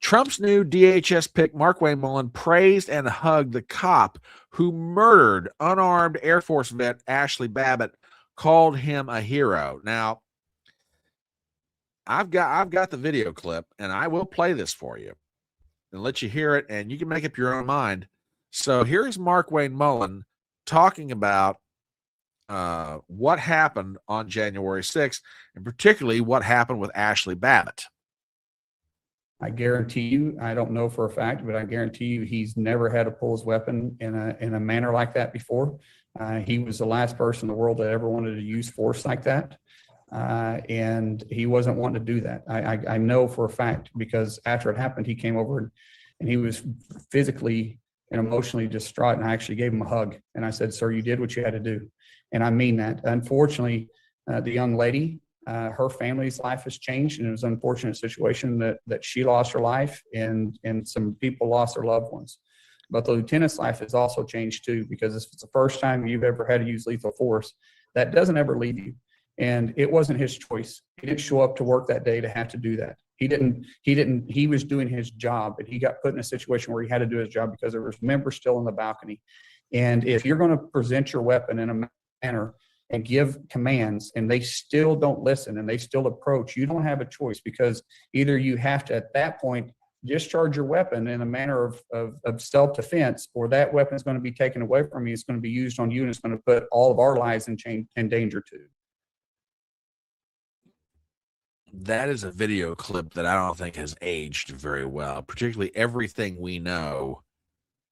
Trump's new DHS pick, Mark Wayne Mullen, praised and hugged the cop who murdered unarmed Air Force vet Ashley Babbitt, called him a hero. Now, I've got the video clip, and I will play this for you and let you hear it, and you can make up your own mind. So here's Mark Wayne Mullen talking about what happened on January 6th, and particularly what happened with Ashley Babbitt. I guarantee you, I don't know for a fact, but I guarantee you he's never had to pull his weapon in a manner like that before. He was the last person in the world that ever wanted to use force like that. And he wasn't wanting to do that. I know for a fact, because after it happened, he came over and he was physically and emotionally distraught. And I actually gave him a hug. And I said, sir, you did what you had to do. And I mean that. Unfortunately, the young lady, her family's life has changed, and it was an unfortunate situation that she lost her life and some people lost their loved ones. But the lieutenant's life has also changed too, because if it's the first time you've ever had to use lethal force, that doesn't ever leave you. And it wasn't his choice. He didn't show up to work that day to have to do that. He was doing his job, but he got put in a situation where he had to do his job because there was members still in the balcony. And if you're going to present your weapon in a manner and give commands and they still don't listen and they still approach, you don't have a choice, because either you have to, at that point, discharge your weapon in a manner of self-defense, or that weapon is going to be taken away from you. It's going to be used on you, and it's going to put all of our lives in danger too. That is a video clip that I don't think has aged very well, particularly everything we know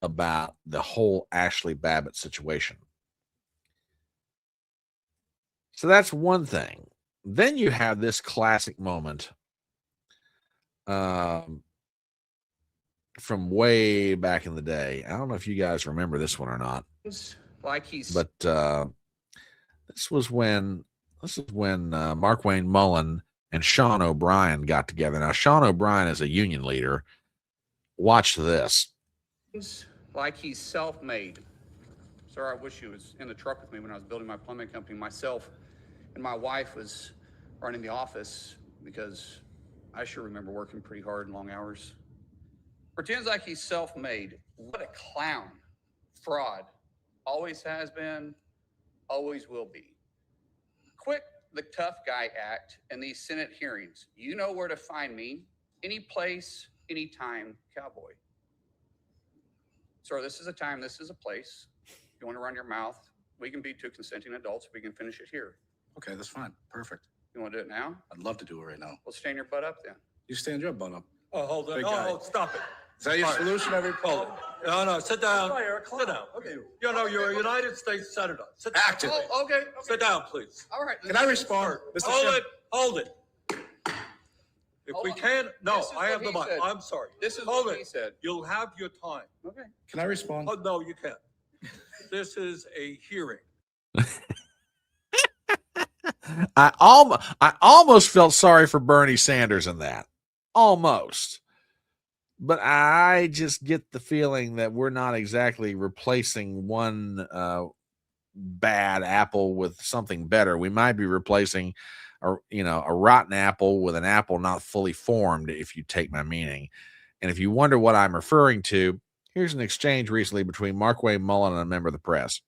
about the whole Ashley Babbitt situation. So that's one thing. Then you have this classic moment from way back in the day. I don't know if you guys remember this one or not. But this was when Mark Wayne Mullen and Sean O'Brien got together. Now, Sean O'Brien is a union leader. Watch this. Like he's self-made. Sir, I wish you was in the truck with me when I was building my plumbing company. Myself and my wife was running the office, because I sure remember working pretty hard and long hours. Pretends like he's self-made. What a clown. Fraud. Always has been, always will be. Quit the tough guy act in these Senate hearings. You know where to find me. Any place, anytime, cowboy. Sir, this is a time, this is a place. You want to run your mouth, we can be two consenting adults. We can finish it here. Okay, that's fine. Perfect. You want to do it now? I'd love to do it right now. Well, stand your butt up then. You stand your butt up. Oh, hold on. Big No, guy. no, stop it. Is that your All right. solution? Hold it. No, sit down. Sit down. Okay. You know, you're a United States Senator. Sit down. Active. Oh, okay. Sit down, please. All right. Can I respond? Mr. Hold Chairman? it. Hold it. If Hold we on. can, no, This is I have what the he mic. said. I'm sorry. This is Hold what it. he said. You'll have your time. Okay. Can I respond? Oh, no, you can't. This is a hearing. I almost felt sorry for Bernie Sanders in that. Almost. But I just get the feeling that we're not exactly replacing one bad apple with something better. We might be replacing a rotten apple with an apple not fully formed, if you take my meaning. And if you wonder what I'm referring to, here's an exchange recently between Mark Wayne Mullen and a member of the press.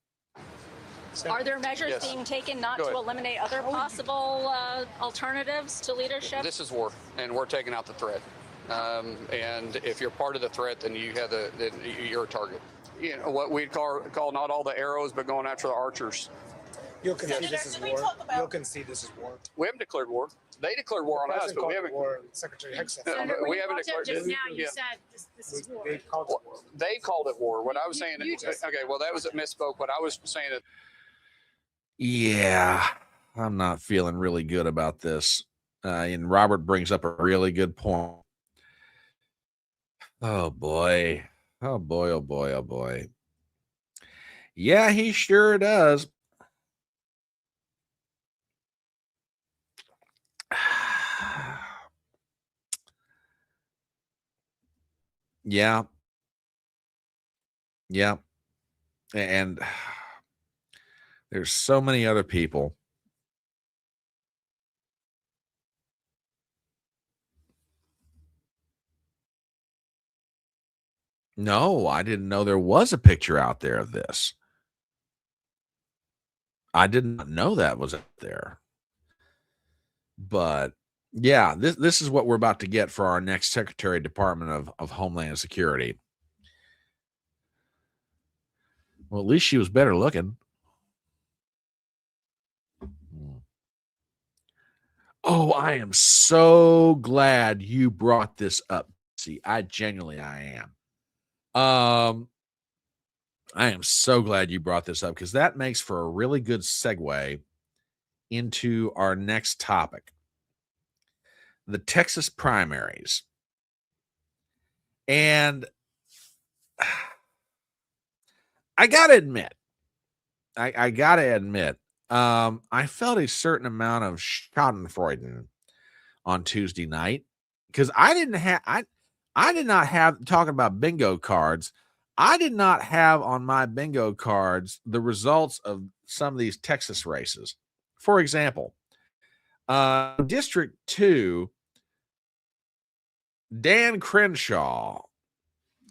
Are there measures Yes. being taken not Go to ahead. eliminate other possible alternatives to leadership? This is war, and we're taking out the threat. And if you're part of the threat, then you're a target. You know what we'd call not all the arrows, but going after the archers. You'll concede this is war. You'll concede this is war. We haven't declared war. They declared war on us, President but we called it haven't. war. Secretary Hicks said Senator, it. we haven't declared just it. now you Yeah. said this is war. They called it war. They called it war. What I was saying, You just- okay, well, that was a misspoke. What I was saying that. Yeah, I'm not feeling really good about this. And Robert brings up a really good point. Oh, boy. Oh, boy, oh, boy, oh, boy. Yeah, he sure does. Yeah. Yeah. And there's so many other people. No, I didn't know there was a picture out there of this. I did not know that was out there. But yeah, this is what we're about to get for our next Secretary of Department of Homeland Security. Well, at least she was better looking. Oh, I am so glad you brought this up. See, I am. I am so glad you brought this up, because that makes for a really good segue into our next topic. The Texas primaries. And I gotta admit, I felt a certain amount of schadenfreude on Tuesday night, because I did not have, talking about bingo cards, I did not have on my bingo cards the results of some of these Texas races. For example, District 2, Dan Crenshaw,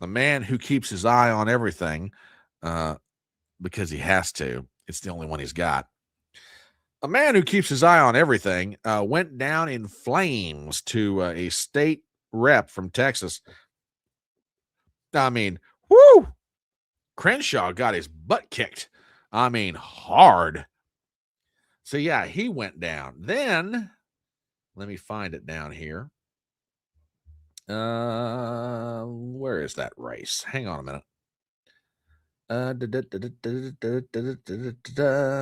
a man who keeps his eye on everything because he has to. It's the only one he's got. A man who keeps his eye on everything went down in flames to a state rep from Texas. I mean, whoo! Crenshaw got his butt kicked. I mean, hard. So, yeah, he went down. Then, let me find it down here. Where is that race? Hang on a minute.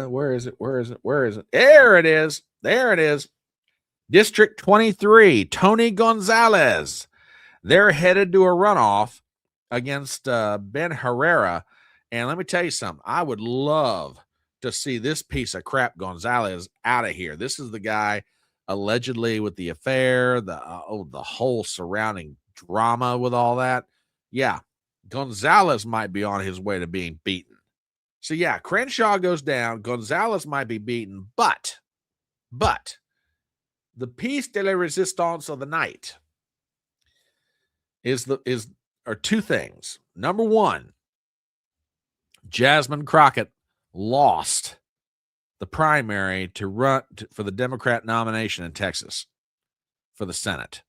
Where is it? Where is it? Where is it? There it is. There it is. District 23, Tony Gonzalez. They're headed to a runoff against Ben Herrera. And let me tell you something. I would love to see this piece of crap Gonzalez out of here. This is the guy allegedly with the affair, the whole surrounding drama with all that. Yeah, Gonzalez might be on his way to being beaten. So, yeah, Crenshaw goes down. Gonzalez might be beaten, but the piece de la resistance of the night are two things. Number one, Jasmine Crockett lost the primary to run for the Democrat nomination in Texas for the Senate.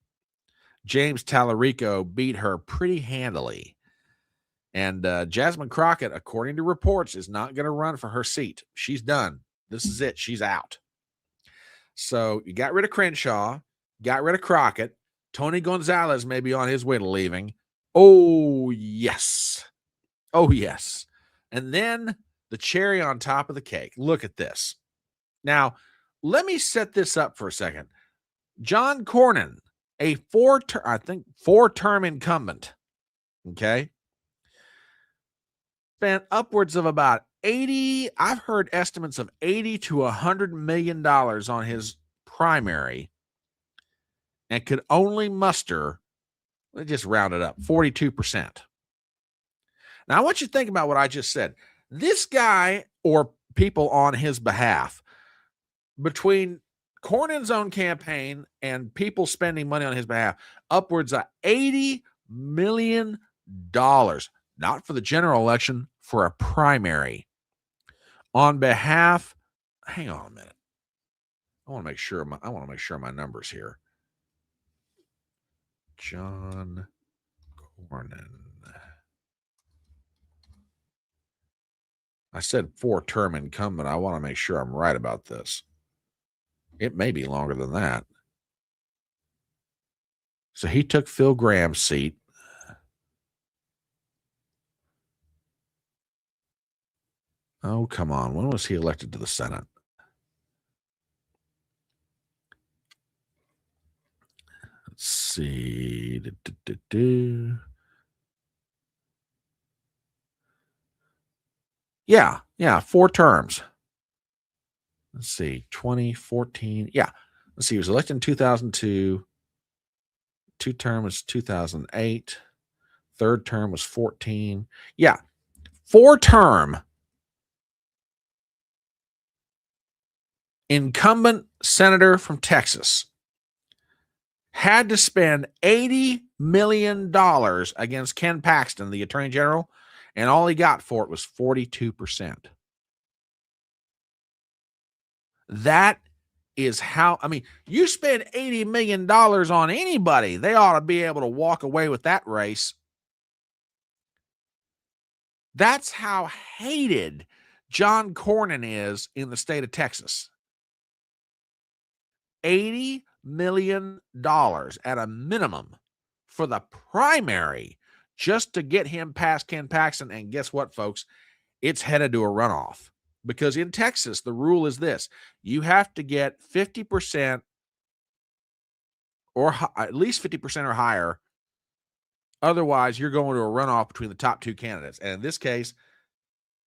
James Tallarico beat her pretty handily. And Jasmine Crockett, according to reports, is not going to run for her seat. She's done. This is it. She's out. So you got rid of Crenshaw, got rid of Crockett. Tony Gonzalez may be on his way to leaving. Oh, yes. Oh, yes. And then the cherry on top of the cake. Look at this. Now, let me set this up for a second. John Cornyn, a four-term incumbent, okay, spent upwards of about 80, I've heard estimates of 80 to $100 million on his primary and could only muster, let's just round it up, 42%. Now, I want you to think about what I just said. This guy or people on his behalf, between Cornyn's own campaign and people spending money on his behalf, upwards of $80 million, not for the general election, for a primary. On behalf, hang on a minute. I want to make sure my numbers here. John Cornyn. I said four-term incumbent. I want to make sure I'm right about this. It may be longer than that. So he took Phil Graham's seat. Oh, come on. When was he elected to the Senate? Let's see. Yeah, 4 terms. Let's see, 2014. Yeah, let's see. He was elected in 2002. 2 term was 2008. 3rd term was 14. Yeah, 4-term incumbent senator from Texas had to spend $80 million against Ken Paxton, the attorney general, and all he got for it was 42%. That is how, I mean, you spend $80 million on anybody, they ought to be able to walk away with that race. That's how hated John Cornyn is in the state of Texas. $80 million at a minimum for the primary just to get him past Ken Paxton. And guess what, folks? It's headed to a runoff. Because in Texas, the rule is this. You have to get 50% or at least 50% or higher. Otherwise, you're going to a runoff between the top 2 candidates. And in this case,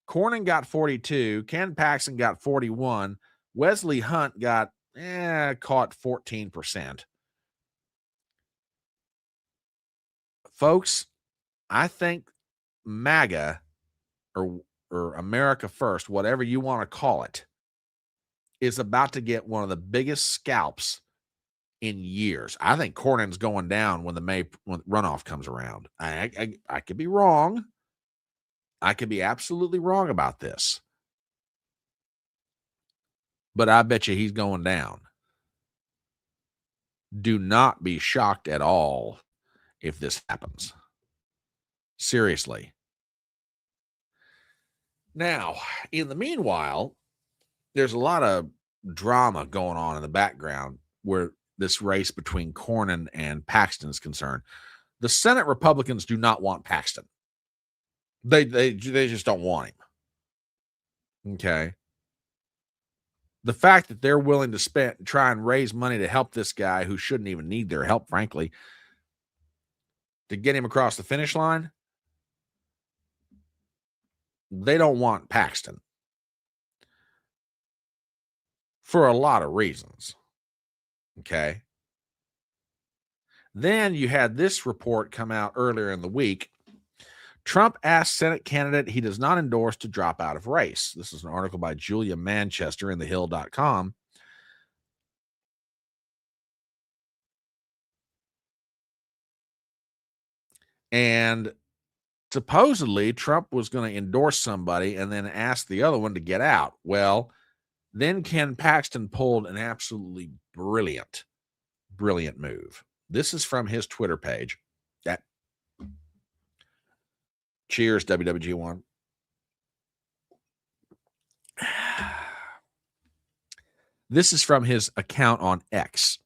Cornyn got 42. Ken Paxton got 41. Wesley Hunt got caught 14%. Folks, I think MAGA or America First, whatever you want to call it, is about to get one of the biggest scalps in years. I think Cornyn's going down when the May runoff comes around. I could be wrong. I could be absolutely wrong about this. But I bet you he's going down. Do not be shocked at all if this happens. Seriously. Now, in the meanwhile, there's a lot of drama going on in the background where this race between Cornyn and Paxton is concerned. The Senate Republicans do not want Paxton. They just don't want him. Okay. The fact that they're willing to try and raise money to help this guy who shouldn't even need their help, frankly, to get him across the finish line, they don't want Paxton for a lot of reasons. Okay. Then you had this report come out earlier in the week. Trump asked Senate candidate he does not endorse to drop out of race. This is an article by Julia Manchester in thehill.com. And supposedly Trump was going to endorse somebody and then ask the other one to get out. Well, then Ken Paxton pulled an absolutely brilliant move. This is from his Twitter page. Cheers, WWG1. This is from his account on X.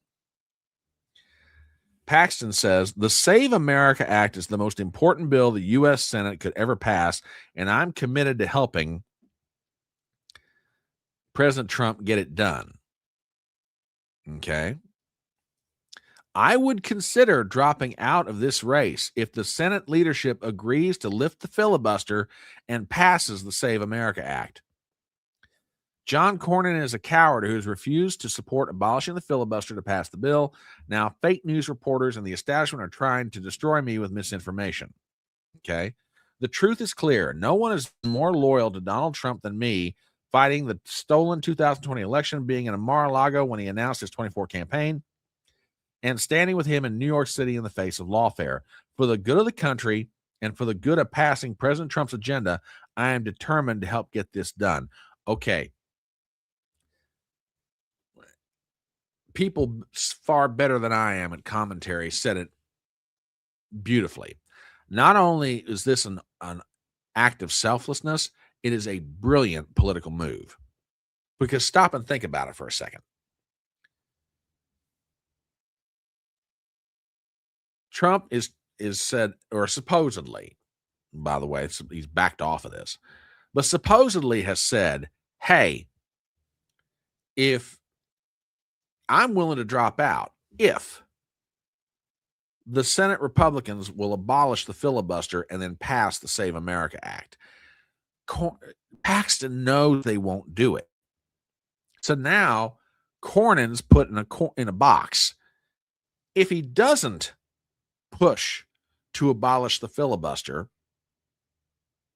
Paxton says, the Save America Act is the most important bill the U.S. Senate could ever pass, and I'm committed to helping President Trump get it done. Okay. I would consider dropping out of this race if the Senate leadership agrees to lift the filibuster and passes the Save America Act. John Cornyn is a coward who has refused to support abolishing the filibuster to pass the bill. Now, fake news reporters and the establishment are trying to destroy me with misinformation. Okay. The truth is clear. No one is more loyal to Donald Trump than me, fighting the stolen 2020 election, being in Mar-a-Lago when he announced his 24 campaign, and standing with him in New York City in the face of lawfare. For the good of the country and for the good of passing President Trump's agenda, I am determined to help get this done. Okay. People far better than I am at commentary said it beautifully. Not only is this an act of selflessness, it is a brilliant political move. Because stop and think about it for a second. Trump is said, or supposedly, by the way, he's backed off of this, but supposedly has said, hey, if I'm willing to drop out, if the Senate Republicans will abolish the filibuster and then pass the Save America Act. Paxton knows they won't do it. So now Cornyn's put in a box. If he doesn't push to abolish the filibuster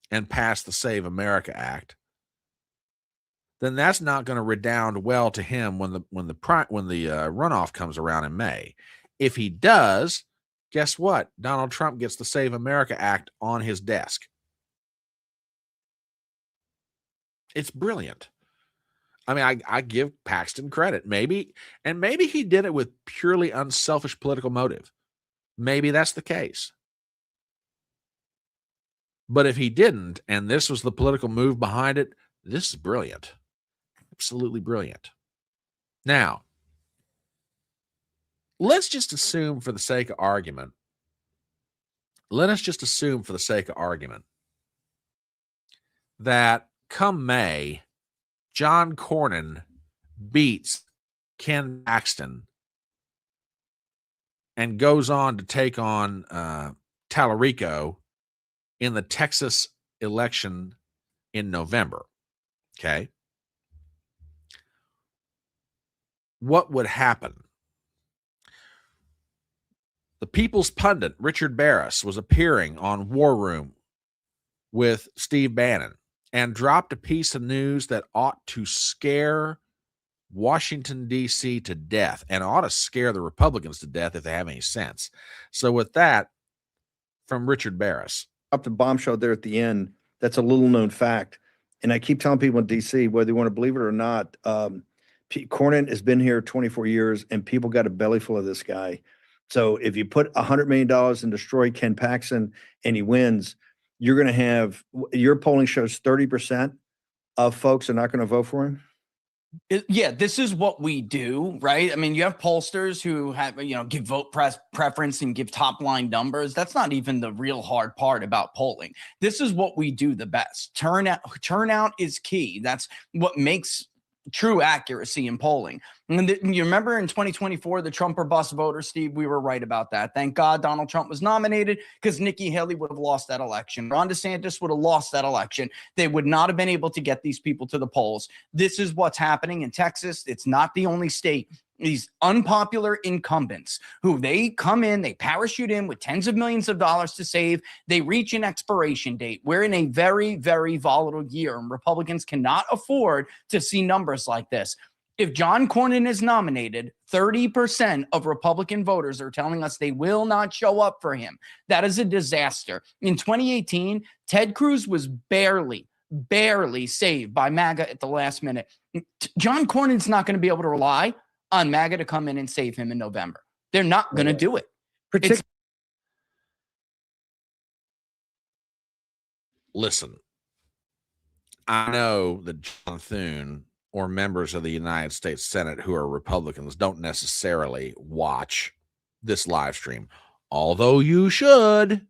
and pass the Save America Act, then that's not going to redound well to him when the runoff comes around in May. If he does, guess what? Donald Trump gets the Save America Act on his desk. It's brilliant. I mean, I give Paxton credit. Maybe he did it with purely unselfish political motive. Maybe that's the case. But if he didn't, and this was the political move behind it, this is brilliant. Absolutely brilliant. Now, let's just assume for the sake of argument, that come May, John Cornyn beats Ken Paxton and goes on to take on Tallarico in the Texas election in November. Okay. What would happen? The People's Pundit, Richard Barris, was appearing on War Room with Steve Bannon and dropped a piece of news that ought to scare Washington, D.C. to death and ought to scare the Republicans to death if they have any sense. So with that, from Richard Barris. Up the bombshell there at the end, that's a little known fact. And I keep telling people in D.C., whether they want to believe it or not, Cornyn has been here 24 years and people got a belly full of this guy. So if you put $100 million and destroy Ken Paxton and he wins, you're going to have, your polling shows 30% of folks are not going to vote for him. Yeah, this is what we do, right? I mean, you have pollsters who have, give vote preference and give top line numbers. That's not even the real hard part about polling. This is what we do the best. Turnout is key. That's what makes true accuracy in polling. And you remember in 2024, the Trump or bust voter, Steve, we were right about that. Thank God Donald Trump was nominated, because Nikki Haley would have lost that election. Ron DeSantis would have lost that election. They would not have been able to get these people to the polls. This is what's happening in Texas. It's not the only state. These unpopular incumbents who they come in, they parachute in with tens of millions of dollars to save. They reach an expiration date. We're in a very, very volatile year, and Republicans cannot afford to see numbers like this. If John Cornyn is nominated, 30% of Republican voters are telling us they will not show up for him. That is a disaster. In 2018, Ted Cruz was barely saved by MAGA at the last minute. John Cornyn's not going to be able to rely on MAGA to come in and save him in November. They're not going to do it. Listen, I know that John Thune or members of the United States Senate who are Republicans don't necessarily watch this live stream, although you should.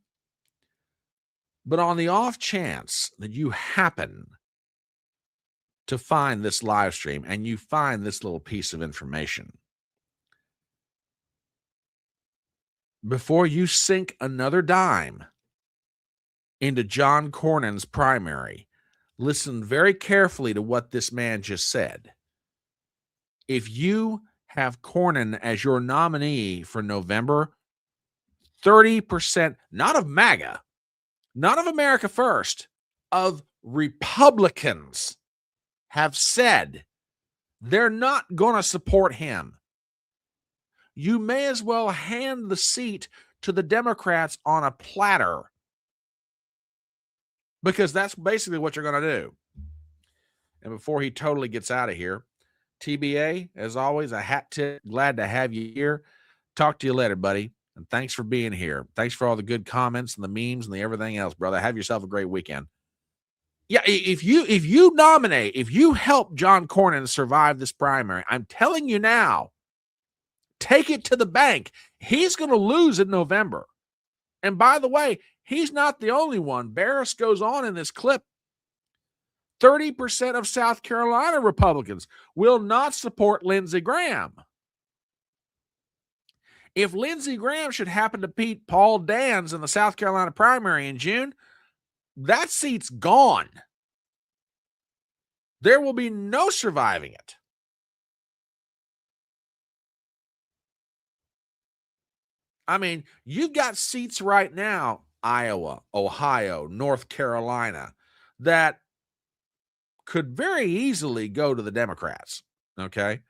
But on the off chance that you happen to find this live stream and you find this little piece of information, before you sink another dime into John Cornyn's primary, listen very carefully to what this man just said. If you have Cornyn as your nominee for November, 30%, not of MAGA, not of America First, of Republicans have said they're not going to support him. You may as well hand the seat to the Democrats on a platter, because that's basically what you're going to do. And before he totally gets out of here, TBA, as always, a hat tip. Glad to have you here. Talk to you later, buddy. And thanks for being here. Thanks for all the good comments and the memes and the everything else, brother. Have yourself a great weekend. Yeah, if you nominate, if you help John Cornyn survive this primary, I'm telling you now, take it to the bank. He's going to lose in November. And by the way, he's not the only one. Barris goes on in this clip. 30% of South Carolina Republicans will not support Lindsey Graham. If Lindsey Graham should happen to beat Paul Dans in the South Carolina primary in June, that seat's gone. There will be no surviving it. I mean, you've got seats right now, Iowa, Ohio, North Carolina, that could very easily go to the Democrats, okay?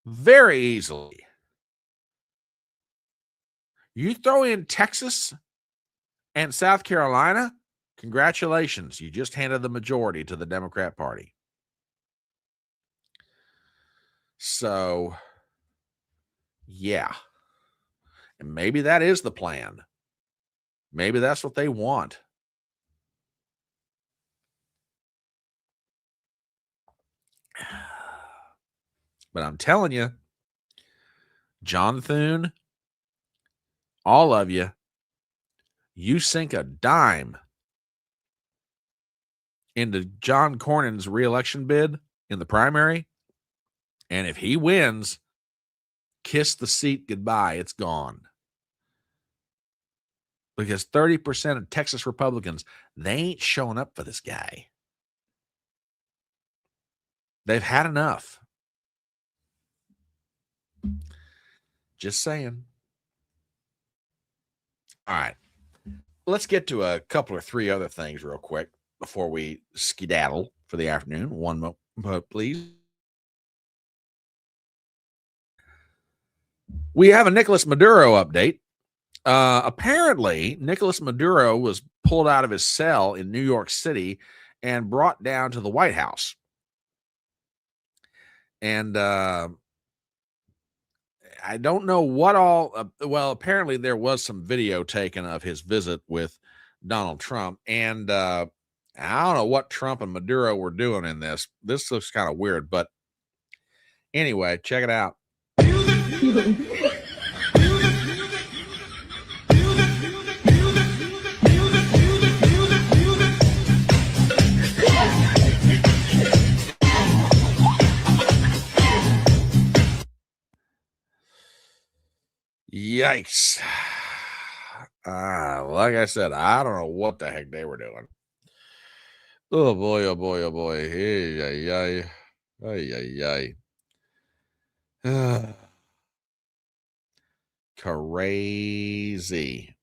Very easily. You throw in Texas and South Carolina, congratulations. You just handed the majority to the Democrat Party. So, yeah. And maybe that is the plan. Maybe that's what they want. But I'm telling you, John Thune, all of you, you sink a dime into John Cornyn's reelection bid in the primary, and if he wins, kiss the seat goodbye. It's gone. Because 30% of Texas Republicans, they ain't showing up for this guy. They've had enough. Just saying. All right. Let's get to a couple or three other things real quick before we skedaddle for the afternoon. One moment, please. We have a Nicolas Maduro update. Apparently, Nicolas Maduro was pulled out of his cell in New York City and brought down to the White House. And I don't know what all. Well, apparently there was some video taken of his visit with Donald Trump. And I don't know what Trump and Maduro were doing in this. This looks kind of weird. But anyway, check it out. Yikes. Like I said, I don't know what the heck they were doing. Oh boy, oh boy, oh boy. Hey, ay, ay, ay, ay. Crazy.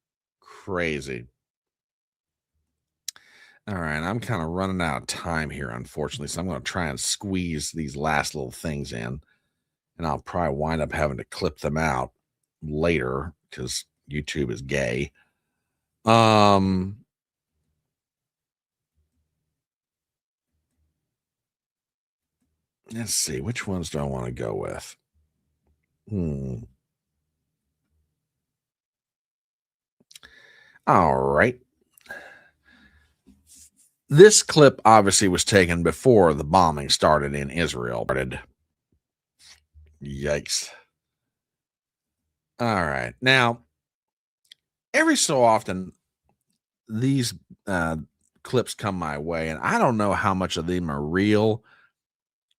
All right, I'm kind of running out of time here, unfortunately, so I'm going to try and squeeze these last little things in, and I'll probably wind up having to clip them out later because YouTube is gay. Let's see, which ones do I want to go with? All right. This clip obviously was taken before the bombing started in Israel. Yikes. All right. Now, every so often, these clips come my way, and I don't know how much of them are real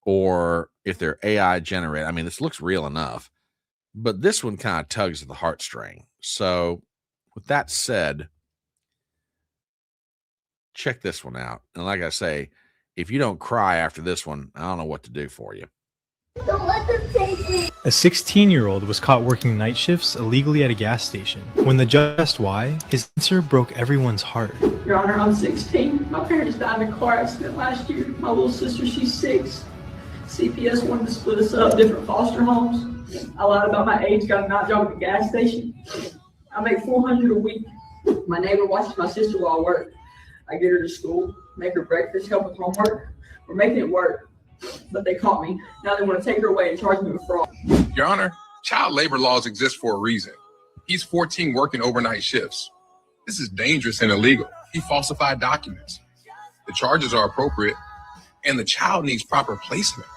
or if they're AI generated. I mean, this looks real enough, but this one kind of tugs at the heartstring. So, with that said, check this one out. And like I say, if you don't cry after this one, I don't know what to do for you. Don't let them take me. A 16-year-old was caught working night shifts illegally at a gas station. When the judge asked why, his answer broke everyone's heart. Your Honor, I'm 16. My parents died in a car accident last year. My little sister, she's 6. CPS wanted to split us up, different foster homes. I lied about my age, got a night job at the gas station. I make $400 a week. My neighbor watches my sister while I work. I get her to school, make her breakfast, help with homework. We're making it work, but they caught me. Now they want to take her away and charge me with fraud. Your Honor, child labor laws exist for a reason. He's 14 working overnight shifts. This is dangerous and illegal. He falsified documents. The charges are appropriate, and the child needs proper placement.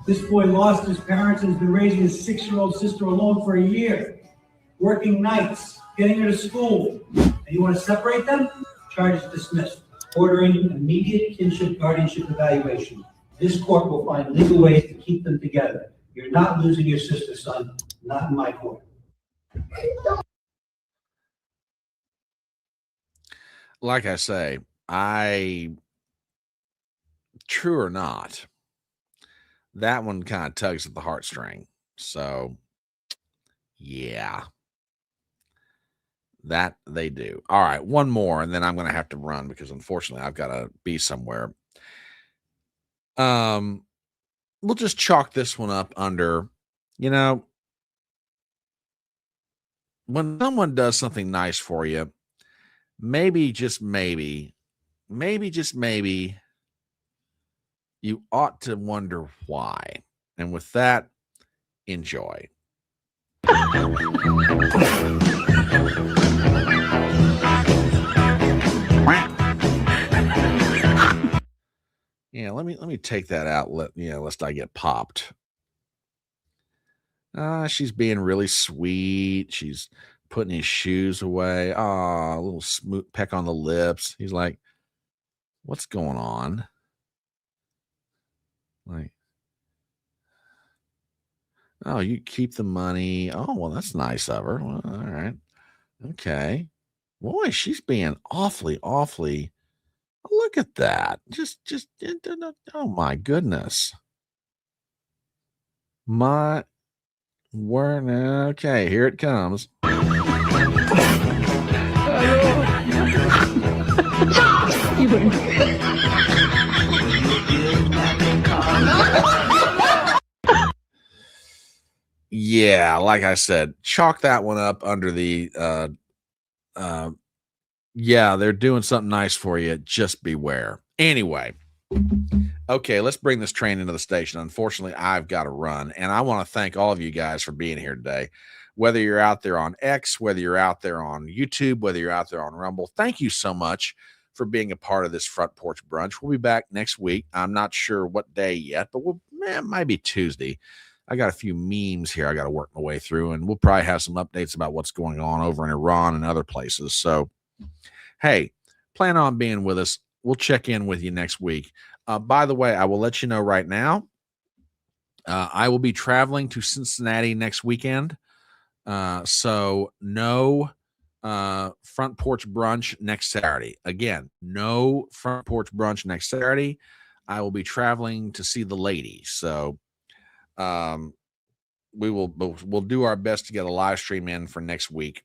This boy lost his parents and has been raising his 6-year-old sister alone for a year, working nights, getting her to school. And you want to separate them? Charges dismissed. Ordering immediate kinship guardianship evaluation. This court will find legal ways to keep them together. You're not losing your sister, son. Not in my court. Like I say, true or not, that one kind of tugs at the heartstring. So, yeah. That they do. All right, one more, and then I'm going to have to run because unfortunately I've got to be somewhere. We'll just chalk this one up under, when someone does something nice for you, maybe, just maybe, you ought to wonder why. And with that, enjoy. Yeah, let me take that out. Lest I get popped. She's being really sweet. She's putting his shoes away. A little smooth peck on the lips. He's like, what's going on? Like, oh, you keep the money. Oh, well, that's nice of her. Well, all right. Okay. Boy, she's being awfully. Look at that. Just, oh my goodness. My word. Okay, here it comes. Yeah, like I said, chalk that one up under the yeah, they're doing something nice for you. Just beware. Anyway, okay, let's bring this train into the station. Unfortunately, I've got to run, and I want to thank all of you guys for being here today. Whether you're out there on X, whether you're out there on YouTube, whether you're out there on Rumble, thank you so much for being a part of this Front Porch Brunch. We'll be back next week. I'm not sure what day yet, but it might be Tuesday. I got a few memes here I got to work my way through, and we'll probably have some updates about what's going on over in Iran and other places. So, hey, plan on being with us. We'll check in with you next week. By the way, I will let you know right now, I will be traveling to Cincinnati next weekend. So no Front Porch Brunch next Saturday. Again, no Front Porch Brunch next Saturday. I will be traveling to see the ladies. So we'll do our best to get a live stream in for next week.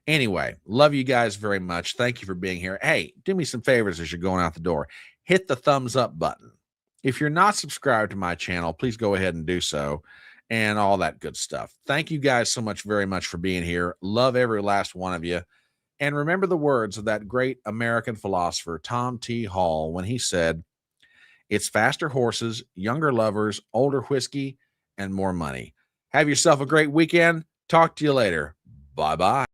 Anyway, love you guys very much. Thank you for being here. Hey, do me some favors as you're going out the door. Hit the thumbs up button. If you're not subscribed to my channel, please go ahead and do so, and all that good stuff. Thank you guys so much, very much for being here. Love every last one of you. And remember the words of that great American philosopher, Tom T. Hall, when he said, "It's faster horses, younger lovers, older whiskey, and more money." Have yourself a great weekend. Talk to you later. Bye-bye.